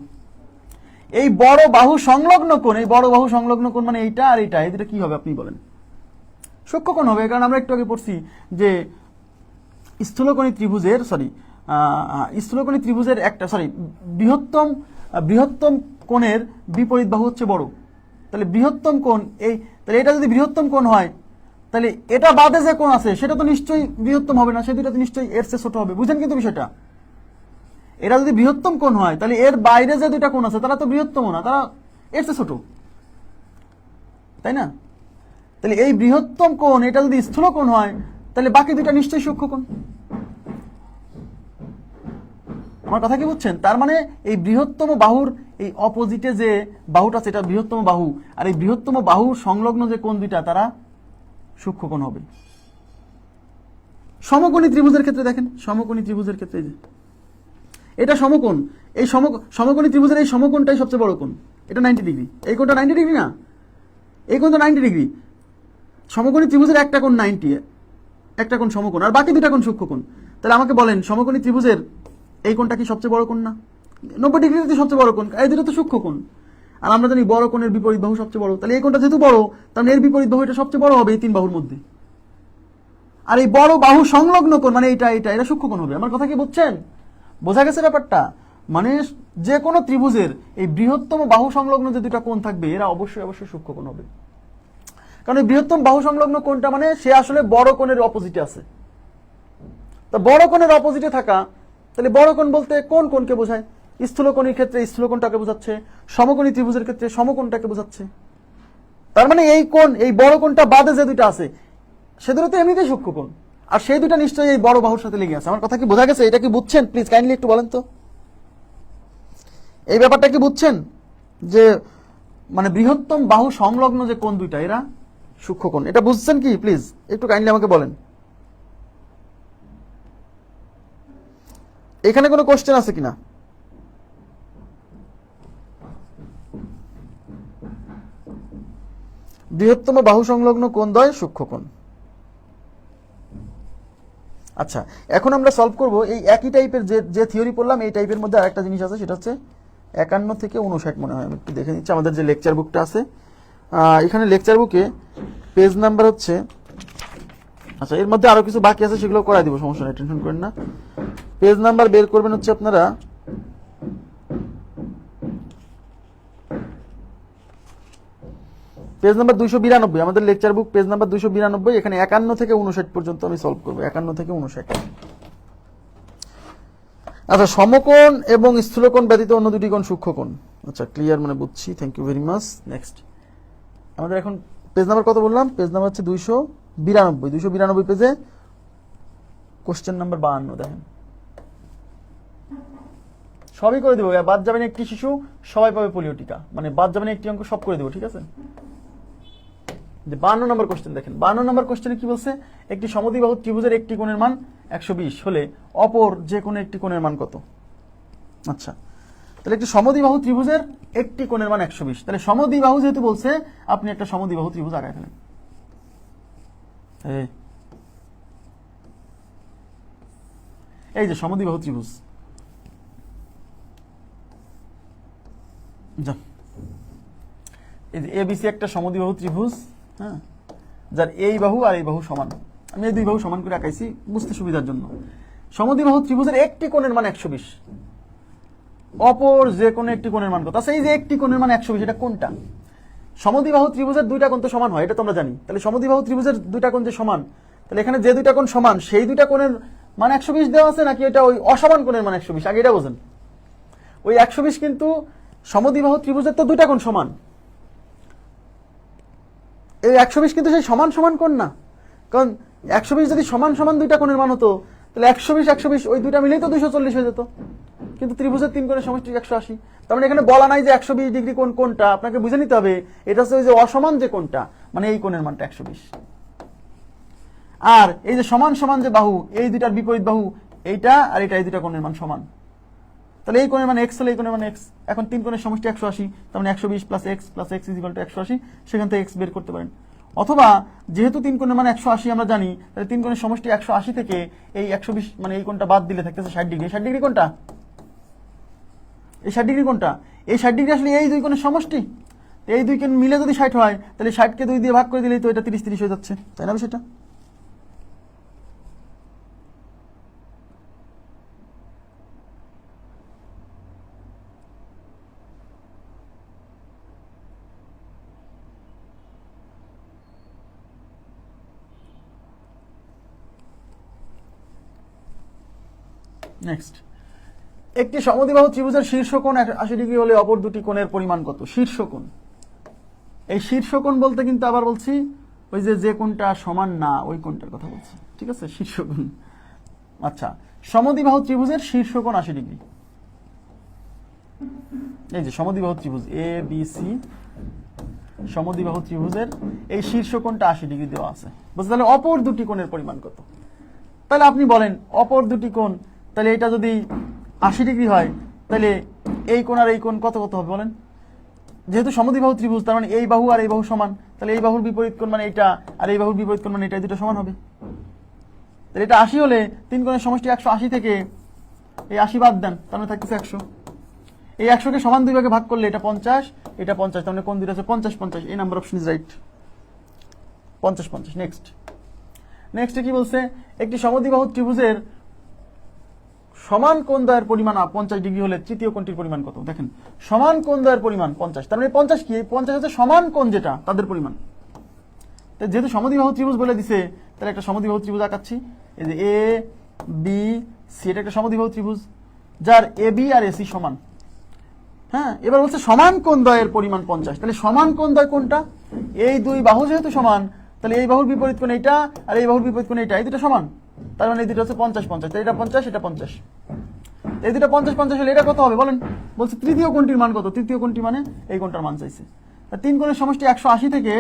এই বড় বাহু সংলগ্ন কোণ, এই বড় বাহু সংলগ্ন কোণ মানে এইটা আর এইটা, এই দুটো কি হবে আপনি বলেন? সূক্ষ্মকোণ হবে, কারণ আমরা একটু আগে পড়ছি যে স্থূলকোণী ত্রিভুজের একটা বৃহত্তম কোণের বিপরীত বাহু হচ্ছে বড়। তাহলে বৃহত্তম কোণ তাহলে এটা যদি বৃহত্তম কোণ হয়, তাহলে এটা বাদে যে কোণ আছে সেটা তো নিশ্চয়ই বৃহত্তম হবে না, সে দুটো তো নিশ্চয়ই এর চেয়ে ছোট হবে। বুঝেন কিন্তু বিষয়টা? এরা যদি বৃহত্তম কোণ হয়, তাহলে এর বাইরে যে দুইটা কোণ আছে তারা তো বৃহত্তম না, তারা এর চেয়ে ছোট, তাই না? তাহলে এই বৃহত্তম কোণ এটা যদি স্থূল কোণ হয়, তাহলে বাকি দুইটা নিশ্চয়ই সূক্ষ্মকোণ। আমার কথা কি বুঝছেন? তার মানে এই বৃহত্তম বাহুর এই অপোজিটে যে বাহুটা আছে এটা বৃহত্তম বাহু, আর এই বৃহত্তম বাহু সংলগ্ন যে কোণ দুইটা তারা সূক্ষ্মকোণ হবে। সমকোণী ত্রিভুজের ক্ষেত্রে দেখেন, সমকোণী ত্রিভুজের ক্ষেত্রে এটা সমকোণ, এই সমকোণী ত্রিভুজের এই সমকোণটাই সবচেয়ে বড় কোণ, এটা 90 ডিগ্রি। এই কোণটা 90 ডিগ্রি না, এই কোণ তো 90 ডিগ্রি। সমকোণী ত্রিভুজের একটা কোণ 90, একটা কোণ সমকোণ, আর বাকি দুটা কোণ সূক্ষ্মকোণ। তাহলে আমাকে বলেন সমকোণী ত্রিভুজের এই কোণটা কি সবচেয়ে বড় কোণ না? 90 ডিগ্রিতে সবচেয়ে বড় কোণ, এই দুটো তো সূক্ষ্মকোণ। আর আমরা জানি বড় কোণের বিপরীত বাহু সবচেয়ে বড়, তাহলে এই কোণটা যেহেতু বড়, তাহলে এর বিপরীত বাহু এটা সবচেয়ে বড় হবে এই তিন বাহুর মধ্যে। আর এই বড় বাহু সংলগ্ন কোণ মানে এটা সূক্ষ্মকোণ হবে। আমার কথা কি বুঝছেন? বোঝা গেছে ব্যাপারটা? মানে যে কোনো ত্রিভুজের এই বৃহত্তম বাহু সংলগ্ন যে দুটা কোণ থাকবে এরা অবশ্যই সূক্ষ্মকোণ হবে। কারণ এই বৃহত্তম বাহু সংলগ্ন কোণটা মানে সে আসলে বড় কোণের অপোজিটে আছে। তা বড় কোণের অপোজিটে থাকা, তাহলে বড় কোণ বলতে কোন কোণকে বোঝায়? স্থূলকোণীর ক্ষেত্রে স্থূলকোণটাকে বোঝাচ্ছে, সমকোণী ত্রিভুজের ক্ষেত্রে সমকোণটাকে বোঝাচ্ছে। তার মানে এই কোণ, এই বড় কোণটা বাদে যে দুইটা আছে সে দুটো তো এমনিতেই সূক্ষ্মকোণ, আর সেই দুটা নিশ্চয়ই এই বড় বাহুর সাথে লেগে আছে। আমার কথা কি বোঝা গেছে? এটা কি বুঝছেন? প্লিজ কাইন্ডলি একটু বলেন তো, এই ব্যাপারটা কি বুঝছেন? যে মানে বৃহত্তম বাহু সংলগ্ন যে কোণ দুইটা এরা সূক্ষ্মকোণ, এটা বুঝছেন কি? প্লিজ একটু কাইন্ডলি আমাকে বলেন। এখানে কোনো কোশ্চেন আছে কিনা? বৃহত্তম বাহু সংলগ্ন কোণ দ্বয় সূক্ষ্মকোণ। আচ্ছা, এখন আমরা সলভ করব এই একই টাইপের যে থিওরি পড়লাম এই টাইপের মধ্যে আরেকটা জিনিস আছে, সেটা হচ্ছে 51 থেকে 59 মনে হয়। আমি একটু দেখে নিচ্ছি আমাদের যে লেকচার বুকটা আছে, এখানে লেকচার বুকে পেজ নাম্বার হচ্ছে, আচ্ছা এর মধ্যে আরো কিছু বাকি আছে সেগুলো করাই দিব, সমস্যা নেই, টেনশন করেন না। পেজ নাম্বার বের করবেন হচ্ছে আপনারা পেজ নাম্বার 292, আমাদের লেকচার বুক পেজ নাম্বার 292। এখানে 51 থেকে 59 পর্যন্ত আমি সলভ করবো, 51 থেকে 59। আচ্ছা, সমকোণ এবং স্থূলকোণ ব্যতীত অন্য দুটি কোণ সূক্ষ্মকোণ। আচ্ছা ক্লিয়ার, মানে বুঝছি, thank you very much. Next আমাদের এখন পেজ নাম্বার কত বললাম? পেজ নাম্বার হচ্ছে 292। 292 পেজে কোশ্চেন নাম্বার 52 দেখেন, সবই করে দেবো। বাদ যাবেন একটি শিশু, সবাই পাবে পোলিও টিকা, মানে বাদ যাবেন একটি অঙ্ক, সব করে দেবো, ঠিক আছে? যে 52 নম্বর কোশ্চেন দেখেন, 52 নম্বর কোশ্চেনে কি বলছে? একটি সমদ্বিবাহু ত্রিভুজের একটি কোণের মান 120 হলে অপর যে কোনো একটি কোণের মান কত? আচ্ছা, তাহলে একটি সমদ্বিবাহু ত্রিভুজের একটি কোণের মান 120, তাহলে সমদ্বিবাহু যেহেতু বলছে আপনি একটা সমদ্বিবাহু ত্রিভুজ আঁকায় ফেলেন। এই যে সমদ্বিবাহু ত্রিভুজ, এই যে এবিসি একটা সমদ্বিবাহু ত্রিভুজ, হ্যাঁ যার এই বাহু আর এই বাহু সমান। আমি এই দুই বাহু সমান করে আঁকাইছি বুঝতে সুবিধার জন্য। সমদ্বিবাহু ত্রিভুজের একটি কোণের মান 120, অপর যে কোনো একটি কোণের মান কত? আচ্ছা, এই যে একটি কোণের মান 120, এটা কোনটা? সমদ্বিবাহু ত্রিভুজের দুইটা কোণ তো সমান হয়, এটা তো আমরা জানি। তাহলে সমদ্বিবাহু ত্রিভুজের দুইটা কোণ যে সমান, তাহলে এখানে যে দুইটা কোণ সমান সেই দুইটা কোণের মান 120 দেওয়া আছে, নাকি এটা ওই অসমান কোণের মান 120? আগে এটা বোঝেন। ওই 120 কিন্তু সমদ্বিবাহু ত্রিভুজের তো দুইটা কোণ সমান, এই 120 কিন্তু সেই সমান সমান কোণ না। কারণ 120 যদি সমান সমান দুইটা কোণের মান হতো, তাহলে 120 120 ওই দুইটা মিলেই তো 240 হয়ে যেত। কিন্তু ত্রিভুজের তিন কোণের সমষ্টি 180। তার মানে এখানে বলা নাই যে 120 ডিগ্রি কোণ কোনটা, আপনাকে বুঝে নিতে হবে এটা হচ্ছে ওই যে অসমান যে কোণটা, মানে এই কোণের মানটা 120। আর এই যে সমান সমান যে বাহু, এই দুইটার বিপরীত বাহু এইটা আর এটা, এই দুইটা কোণের মান সমান। তাহলে এই কোণের মান x হলে এই কোণের মান x। এখন তিন কোণের সমষ্টি 180, তার মানে 120 plus x plus x is equal two 180। সেখান থেকে x বের করতে পারেন। অথবা যেহেতু তিন কোণের মান 180 আমরা জানি, তাহলে তিন কোণের সমষ্টি 180 থেকে এই 120 মানে এই কোণটা বাদ দিলে থাকতেছে 60 ডিগ্রি। 60 ডিগ্রি কোণটা, এই 60 ডিগ্রি কোণটা, এই 60 ডিগ্রি আসলে এই দুই কোণের সমষ্টি। এই দুই কোণ মিলে যদি 60 হয়, তাহলে 60 কে 2 দিয়ে ভাগ করে দিলেই তো এটা 30 30 হয়ে যাচ্ছে, তাই না সেটা? নেক্সট, একটি সমদ্বিবাহু ত্রিভুজের শীর্ষকোণ 80 ডিগ্রি হলে অপর দুটি কোণের পরিমাণ কত? শীর্ষকোণ, এই শীর্ষকোণ বলতে কিন্তু আবার বলছি ওই যে কোণটা সমান না ওই কোণটার কথা বলছি, ঠিক আছে? শীর্ষকোণ। আচ্ছা, সমদ্বিবাহু ত্রিভুজের শীর্ষকোণ 80 ডিগ্রি। এই যে সমদ্বিবাহু ত্রিভুজ এ বি সি, সমদ্বিবাহু ত্রিভুজের এই শীর্ষকোণটা 80 ডিগ্রি দেওয়া আছে। বুঝতে, তাহলে অপর দুটি কোণের পরিমাণ কত? তাহলে আপনি বলেন অপর দুটি কোণ, তাহলে এটা যদি 80 ডিগ্রি হয়, তাহলে এই কোণ আর এই কোণ কত কত হবে বলেন? যেহেতু সমদ্বিবাহু ত্রিভুজ, তার মানে এই বাহু আর এই বাহু সমান, তাহলে এই বাহুর বিপরীত কোণ মানে এটা আর এই বাহুর বিপরীত কোণ মানে এটা, দুটো সমান হবে। তাহলে এটা 80 হলে তিন কোণের সমষ্টি 180 থেকে এই 80 বাদ দেন, তার মানে থাকতেছে 100। এই 100 কে সমান দুই ভাগে ভাগ করলে এটা 50, এটা 50, তার মানে কোণ দুটো আছে 50 50। এই number option is right, 50 50। Next কি বলছে? একটি সমদ্বিবাহু ত্রিভুজের সমান কোণ দ্বয়ের পরিমাণ 50 ডিগ্রি হলে তৃতীয় কোণটির পরিমাণ কত? দেখেন, সমান কোণ দ্বয়ের পরিমাণ 50, তার মানে 50 কি? 50 হচ্ছে সমান কোণ যেটা তাদের পরিমাণ। যেহেতু সমদ্বিবাহু ত্রিভুজ বলে দিছে, তাহলে একটা সমদ্বিবাহু ত্রিভুজ আঁকাচ্ছি। এই যে এ বি সি, এটা একটা সমদ্বিবাহু ত্রিভুজ যার এ বি আর এসি সমান। হ্যাঁ, এবার বলছে সমান কোণ দ্বয়ের পরিমাণ 50। তাহলে সমান কোণ দ্বয় কোনটা? এই দুই বাহু যেহেতু সমান, তাহলে এই বাহুর বিপরীত কোণ এইটা আর এই বাহুর বিপরীত কোণ এইটা, এই দুটো সমান, তার মানে এই দুটো হচ্ছে 50 50। তাই এটা 50, এটা 50, এই দুটো 50 50 হলে এটা কত হবে বলেন? বলছে তৃতীয় কোণটির মান কত? তৃতীয় কোণটি মানে এই কোণটার মান চাইছে। তিন কোণের সমষ্টি 180 থেকে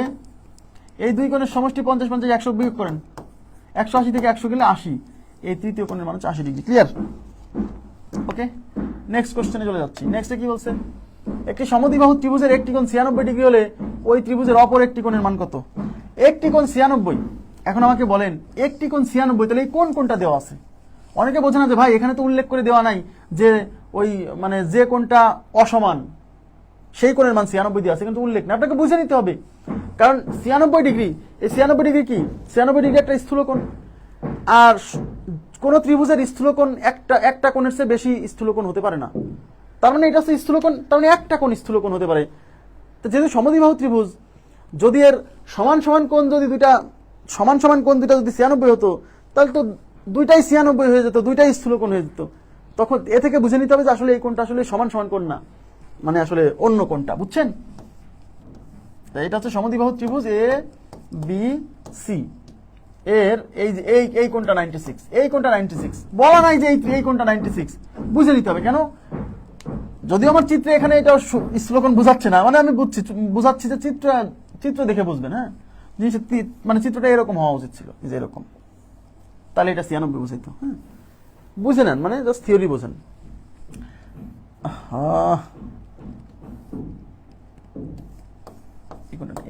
এই দুই কোণের সমষ্টি 50 50 100 বিয়োগ করেন, 180 থেকে 100 গেলে 80, এই তৃতীয় কোণের মান হচ্ছে 80 ডিগ্রি। ক্লিয়ার? ওকে, নেক্সট কোশ্চেনে চলে যাচ্ছি। নেক্সটে কি বলছে? একটি সমদ্বিবাহু ত্রিভুজের একটি কোণ 96 ডিগ্রি হলে ওই ত্রিভুজের অপর একটি কোণের মান কত? একটি কোণ 96। এখন আমাকে বলেন একটি কোণ 96, তাহলে এই কোন কোণটা দেওয়া আছে? অনেকে বোঝে না যে ভাই এখানে তো উল্লেখ করে দেওয়া নাই যে ওই মানে যে কোণটা অসমান সেই কোণের মান 96 দেওয়া আছে, কিন্তু উল্লেখ না। আপনাকে বুঝে নিতে হবে, কারণ 96 ডিগ্রি, এই 96 ডিগ্রি কি? 96 ডিগ্রি একটা স্থূল কোণ, আর কোন ত্রিভুজের স্থূল কোণ একটা কোণের চেয়ে বেশি স্থূল কোণ হতে পারে না। তার মানে এটা হচ্ছে স্থূল কোণ, তার মানে একটা কোণ স্থূল কোণ হতে পারে। তো যেহেতু সমদ্বিবাহু ত্রিভুজ, যদি এর সমান সমান কোণ যদি দুইটা সমান সমান কোণ দুইটা যদি 96 হতো, তাহলে তো দুইটাই 96 হয়ে যেত, দুইটাই স্থূল কোণ হয়ে যেত। তখন এ থেকে বুঝে নিতে হবে যে আসলে এই কোণটা আসলে সমান সমান কোণ না, মানে আসলে অন্য কোণটা। বুঝছেন? তাই এটা হচ্ছে সমদ্বিবাহু ত্রিভুজ এ বি সি, এর এই কোণটা 96, এই কোণটা 96, বলা নাই যে এই কোণটা 96। বুঝে নিতে হবে কেন? যদিও আমার চিত্রে এখানে এটা স্থূলকোণ বোঝাচ্ছে না, মানে আমি বুঝাচ্ছি যে চিত্র দেখে বুঝবেন। হ্যাঁ, জিনিস মানে চিত্রটা এরকম হওয়া উচিত ছিল, যে এরকম, তাহলে এটা 96 বুঝাইতো। হ্যাঁ, বুঝে নেন, মানে জাস্ট থিওরি বোঝেন।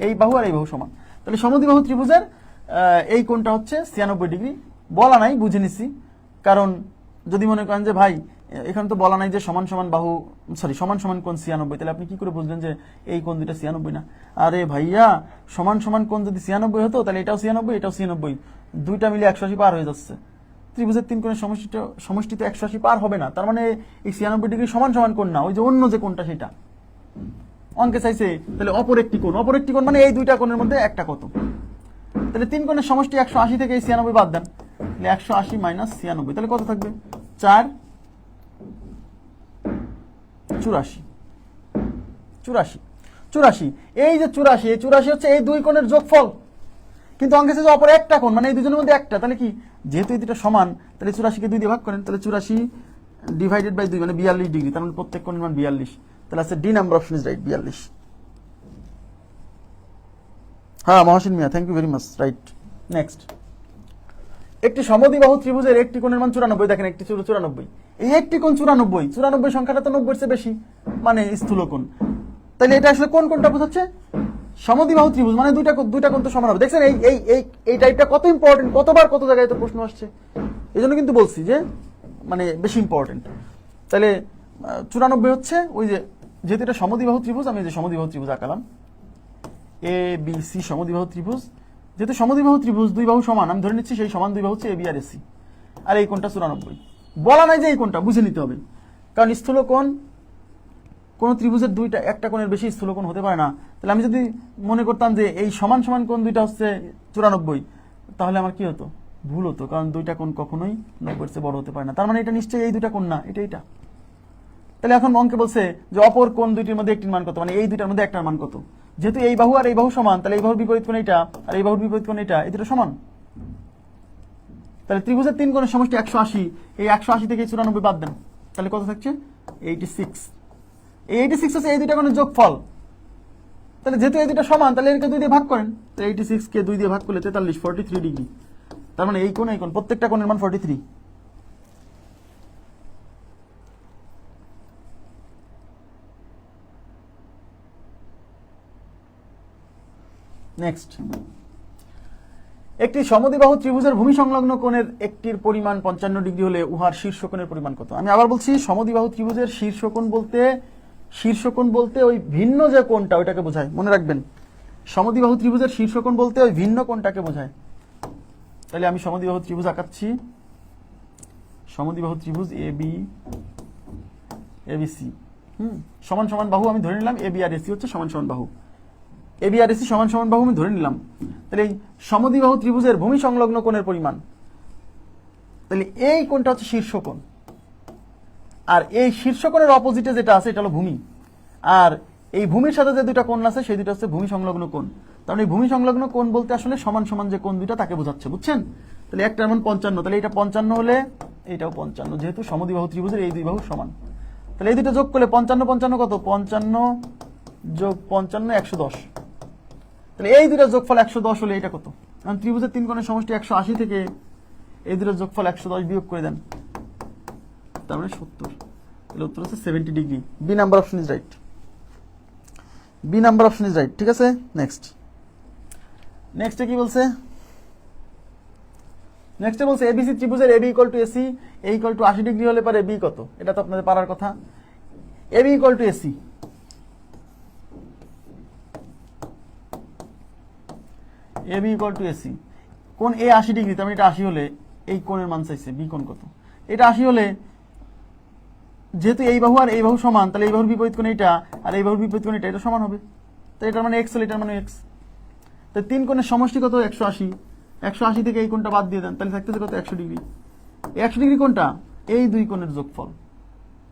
এই বাহু আর এই বাহু সমান, তাহলে সমদ্বিবাহু ত্রিভুজের এই কোণটা হচ্ছে 96 ডিগ্রি। বলা নাই, বুঝে নিছি। কারণ যদি মনে করেন যে ভাই এখানে তো বলা নাই যে সমান সমান বাহু, সরি সমান সমান কোণ 96, তাহলে আপনি কি করে বুঝলেন যে এই কোণ দুইটা 96 না? আরে ভাইয়া, সমান সমান কোণ যদি 96 হতো তাহলে এটাও 96 এটাও 96, দুইটা মিলে 180 পার হয়ে যাচ্ছে। ত্রিভুজের তিন কোণের সমষ্টি তো 180 পার হবে না, তার মানে এই 96 ডিগ্রি সমান সমান কোণ না, ওই যে অন্য যে কোণটা সেটা অঙ্কে চাইছে। তাহলে অপর একটি কোণ মানে এই দুইটা কোণের মধ্যে একটা কত? তাহলে তিন কোণের সমষ্টি 180 থেকে এই 96 বাদ দেন, তাহলে 180 মাইনাস 96, তাহলে কত থাকবে? 4 84 84 84। এই যে 84, এই 84 হচ্ছে এই দুই কোণের যোগফল, কিন্তু অঙ্কে চাইছে অপর একটা কোণ মানে এই দুজনের মধ্যে একটা। তাহলে কি, যেহেতু এই দুটো সমান, তাহলে 84 কে 2 দিয়ে ভাগ করেন, তাহলে 84 ডিভাইডেড বাই 2 মানে 42 ডিগ্রি, তার মানে প্রত্যেক কোণের মান 42। তাহলে আছে D number option is right, 42। হ্যাঁ Mohsin Mia, thank you very much, right. Next, একটি সমদ্বিবাহু ত্রিভুজের একটি কোণের মান 94, দেখেন একটি 94, এই একটি কোণ 94 সংখ্যাটা তো 90 এর চেয়ে বেশি, মানে স্থূল কোণ। তাহলে এটা আসলে কোন কোণটা বোঝাচ্ছে? সমদ্বিবাহু ত্রিভুজ মানে দুইটা কোণ তো সমান হবে। দেখছেন এই এই এই এই টাইপটা কত ইম্পর্টেন্ট, কতবার কত জায়গায় তো প্রশ্ন আসছে, এই জন্য কিন্তু বলছি যে মানে বেশি ইম্পর্টেন্ট। তাহলে 94 হচ্ছে ওই যে, যেহেতু এটা সমদ্বিবাহু ত্রিভুজ, আমি এই যে সমদ্বিবাহু ত্রিভুজ আঁকালাম, এ বি সি সমদ্বিবাহু ত্রিভুজ। যেহেতু সমদ্বিবাহু ত্রিভুজ দুই বাহু সমান, আমি ধরে নিচ্ছি সেই সমান দুই বাহু হচ্ছে এ বি আর এসি, আর এই কোণটা 94। বলা নাই যে এই কোণটা, বুঝে নিতে হবে, কারণ স্থূল কোণ কোন ত্রিভুজের একটা কোণের বেশি স্থূল কোণ হতে পারে না। তাহলে আমি যদি মনে করতাম যে এই সমান সমান কোণ দুইটা হচ্ছে 94, তাহলে আমার কি হতো? ভুল হতো, কারণ দুইটা কোণ কখনোই 90 এর চেয়ে বড় হতে পারে না। তার মানে এটা নিশ্চয়ই এই দুইটা কোণ না, এটা। তাহলে এখন অঙ্কে বলছে যে অপর কোণ দুইটির মধ্যে একটির মান কত, মানে এই দুইটার মধ্যে একটার মান কত? যেহেতু এই বাহু আর এই বাহু সমান, তাহলে এই বাহুর বিপরীত কোণ এটা আর এই বাহুর বিপরীত কোণ এটা, এই দুটো সমান। তাহলে ত্রিভুজের তিন কোণের সমষ্টি 180, এই 180 থেকে 94 বাদ দেন, তাহলে কত থাকছে? 86। এই 86 হচ্ছে এই দুইটা কোণের যোগফল। তাহলে যেহেতু এই দুইটা সমান, তাহলে এটাকে 2 দিয়ে ভাগ করেন, তাহলে 86 কে 2 দিয়ে ভাগ করলে 43, 43 ডিগ্রি। তার মানে এই কোণ প্রত্যেকটা কোণের মান 43। নেক্সট, একটি সমদ্বিবাহু ত্রিভুজের ভূমি সংলগ্ন কোণের একটির পরিমাণ 55 ডিগ্রি হলে উহার শীর্ষকোণের পরিমাণ কত? আমি আবার বলছি, সমদ্বিবাহু ত্রিভুজের শীর্ষকোণ বলতে ওই ভিন্ন যে কোণটা ওইটাকে বোঝায়, মনে রাখবেন। সমদ্বিবাহু ত্রিভুজের শীর্ষকোণ বলতে ওই ভিন্ন কোণটাকে বোঝায়। তাহলে আমি সমদ্বিবাহু ত্রিভুজ আঁকাচ্ছি, সমদ্বিবাহু ত্রিভুজ এবিসি সমান সমান বাহু আমি ধরে নিলাম, এবি আর এসি হচ্ছে সমান সমান বাহু, এবি আর এসি সমান সমান বাহু আমি ধরে নিলাম। তাহলে এই সমদ্বিবাহু ত্রিভুজের ভূমি সংলগ্ন কোণের পরিমাণ, তাহলে এই কোণটা হচ্ছে শীর্ষকোণ, আর এই শীর্ষকোণের অপোজিটে যেটা আছে এটা হলো ভূমি, আর এই ভূমির সাথে যে দুইটা কোণ আছে সেই দুটো হচ্ছে ভূমি সংলগ্ন কোণ। কারণ এই ভূমি সংলগ্ন কোণ বলতে আসলে সমান সমান যে কোণ দুইটা তাকে বোঝাচ্ছে, বুঝছেন? তাহলে একটার মান 55, তাহলে এটা 55 হলে এটাও 55, যেহেতু সমদ্বিবাহু ত্রিভুজের এই দুই বাহু সমান। তাহলে এই দুটো যোগ করলে 55 55 কত? 55 যোগ 55 110। তাহলে এই দুটো যোগফল 110 হলে এটা কত? কারণ ত্রিভুজের তিন কোণের সমষ্টি 180 থেকে এই দুটো যোগফল 110 বিয়োগ করে দেন, তার মানে 70। তাহলে উত্তর হচ্ছে 70 degree. B number option is right, B number option is right. ঠিক আছে, নেক্সটে কি বলছে? নেক্সটে বলছে এবিসি ত্রিভুজের AB equal to AC, A equal to 80 degree হলে পারে বি কত? এটা তো আপনাদের পারার কথা। AB equal to AC, AB equal to AC, কোণ এ 80 ডিগ্রি, তার মানে এটা 80 হলে এই কোণের মান চাইছে বি কোণ কত? এটা 80 হলে যেহেতু এই বাহু আর এই বাহু সমান, তাহলে এই বাহুর বিপরীত কোণ এটা আর এই বাহুর বিপরীত কোণ এটা সমান হবে। তো এটার মানে এক্স হলে এটার মানে এক্স। তো তিন কোণের সমষ্টি কত? 180। 180 থেকে এই কোণটা বাদ দিয়ে দেন, তাহলে থাকতেছে কত? 100 ডিগ্রি। 100 ডিগ্রি কোণটা এই দুই কোণের যোগফল,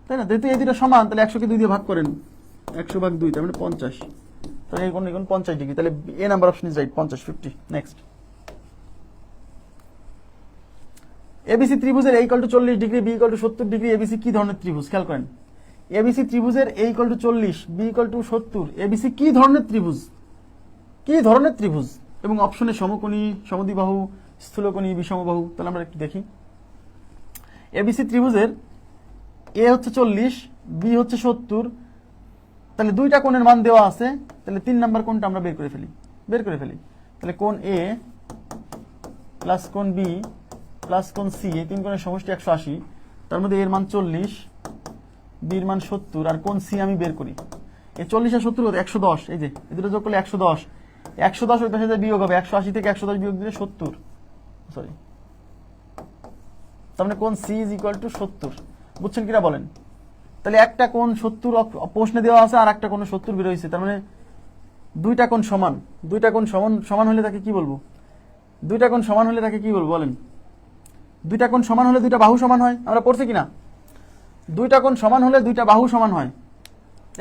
তাই না? যেহেতু এই দুইটা সমান, তাহলে 100 কে 2 দিয়ে ভাগ করেন, 100 ভাগ 2, তার মানে 50। তাহলে এই কোণ 50 ডিগ্রি। তাহলে A number option is right, 50 next, ABC ত্রিভুজের A equal to 40 degree, B equal to 70 degree. ABC কি ধরনের ত্রিভুজ? খেয়াল করেন, এবিসি ত্রিভুজের A equal to 40, B equal to 70, ABC কি ধরনের ত্রিভুজ? কি ধরনের ত্রিভুজ? এবং অপশনে সমকোণী, সমদ্বিবাহু, স্থূলকোণী, বিষমবাহু। তাহলে আমরা একটু দেখি, এবিসি ত্রিভুজের এ হচ্ছে 40, বি হচ্ছে 70, তাহলে দুইটা কোণের মান দেওয়া আছে, তাহলে 3 নাম্বার কোণটা আমরা বের করে ফেলি। তাহলে কোণ এ প্লাস কোণ বি প্লাস কোণ সি, এই তিন কোণের সমষ্টি 180, তার মধ্যে এর মান 40, বির মান 70 আর কোণ সি আমি বের করি, এই 40 আর 70 110, এই যে এই দুটো যোগ করলে 110, 110 ওই পাশে বিয়োগ হবে, 180 থেকে 110 বিয়োগ দিলে 70, সরি, তার মানে কোণ সি ইজ ইকুয়াল টু 70। বুঝছেন কিনা বলেন? তাহলে একটা কোণ 70 প্রশ্নে দেওয়া আছে আর একটা কোণ 70 বের হয়েছে, তার মানে দুইটা কোণ সমান, দুইটা কোণ সমান সমান হলে তাকে কি বলবো? দুইটা কোণ সমান হলে তাকে কি বলবো বলেন? দুইটা কোণ সমান হলে দুইটা বাহু সমান হয়, আমরা পড়ছি কিনা? দুইটা কোণ সমান হলে দুইটা বাহু সমান হয়।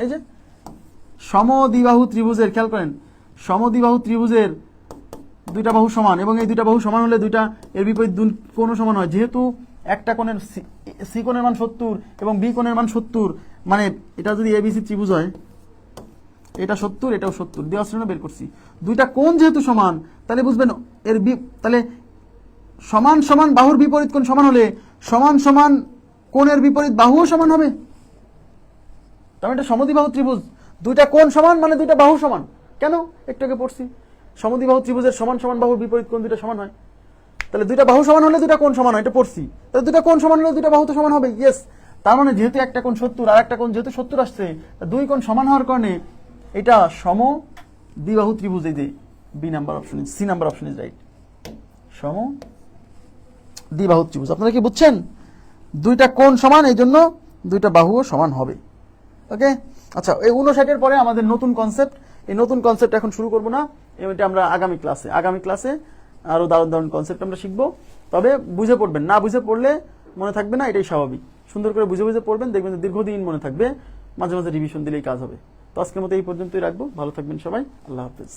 এই যে সমদ্বিবাহু ত্রিভুজের, খেয়াল করেন, সমদ্বিবাহু ত্রিভুজের দুইটা বাহু সমান এবং এই দুইটা বাহু সমান হলে দুইটা এর বিপরীত কোণও সমান হয়। যেহেতু একটা কোণের সি কোণের মান 70 এবং বি কোণের মান 70, মানে এটা যদি এবিসি ত্রিভুজ হয়, এটা 70 এটাও 70 দেওয়া ছিল না, বের করছি। দুইটা কোণ যেহেতু সমান, তাহলে বুঝবেন এর তাহলে সমান সমান বাহুর বিপরীত কোণ সমান হলে সমান সমান কোণের বিপরীত বাহুও সমান হবে। তাহলে এটা সমদ্বিবাহু ত্রিভুজ, দুইটা কোণ সমান মানে দুইটা বাহু সমান। কেন? একটু আগে পড়ছি, সমদ্বিবাহু ত্রিভুজের সমান সমান বাহুর বিপরীত কোণ দুইটা সমান হয়। তাহলে দুইটা বাহু সমান হলে দুইটা কোণ সমান হয়, এটা পড়ছি। তাহলে দুইটা কোণ সমান হলে দুইটা বাহু তো সমান হবে, ইয়েস। তার মানে যেহেতু একটা কোণ 70 আর একটা কোণ যেহেতু 70 আসছে, দুই কোণ সমান হওয়ার কারণে এটা সমদ্বিবাহু ত্রিভুজ। এই যে B number option, C number option is right, সমদ্বিবাহু ত্রিভুজ। আপনারা কি বুঝছেন? দুইটা কোণ সমান, এই জন্য দুইটা বাহুও সমান হবে। ওকে, আচ্ছা, এই 59 পরে আমাদের নতুন কনসেপ্ট, এই নতুন কনসেপ্ট এখন শুরু করব না, এটা আমরা আগামী ক্লাসে আরো দারুণ দারুণ কনসেপ্ট আমরা শিখবো। তবে বুঝে পড়বেন, না বুঝে পড়লে মনে থাকবে না, এটাই স্বাভাবিক। সুন্দর করে বুঝে বুঝে পড়বেন, দেখবেন দীর্ঘদিন মনে থাকবে, মাঝে মাঝে রিভিশন দিলেই কাজ হবে। তো আজকের মতো এই পর্যন্তই রাখবো, ভালো থাকবেন সবাই, আল্লাহ হাফেজ।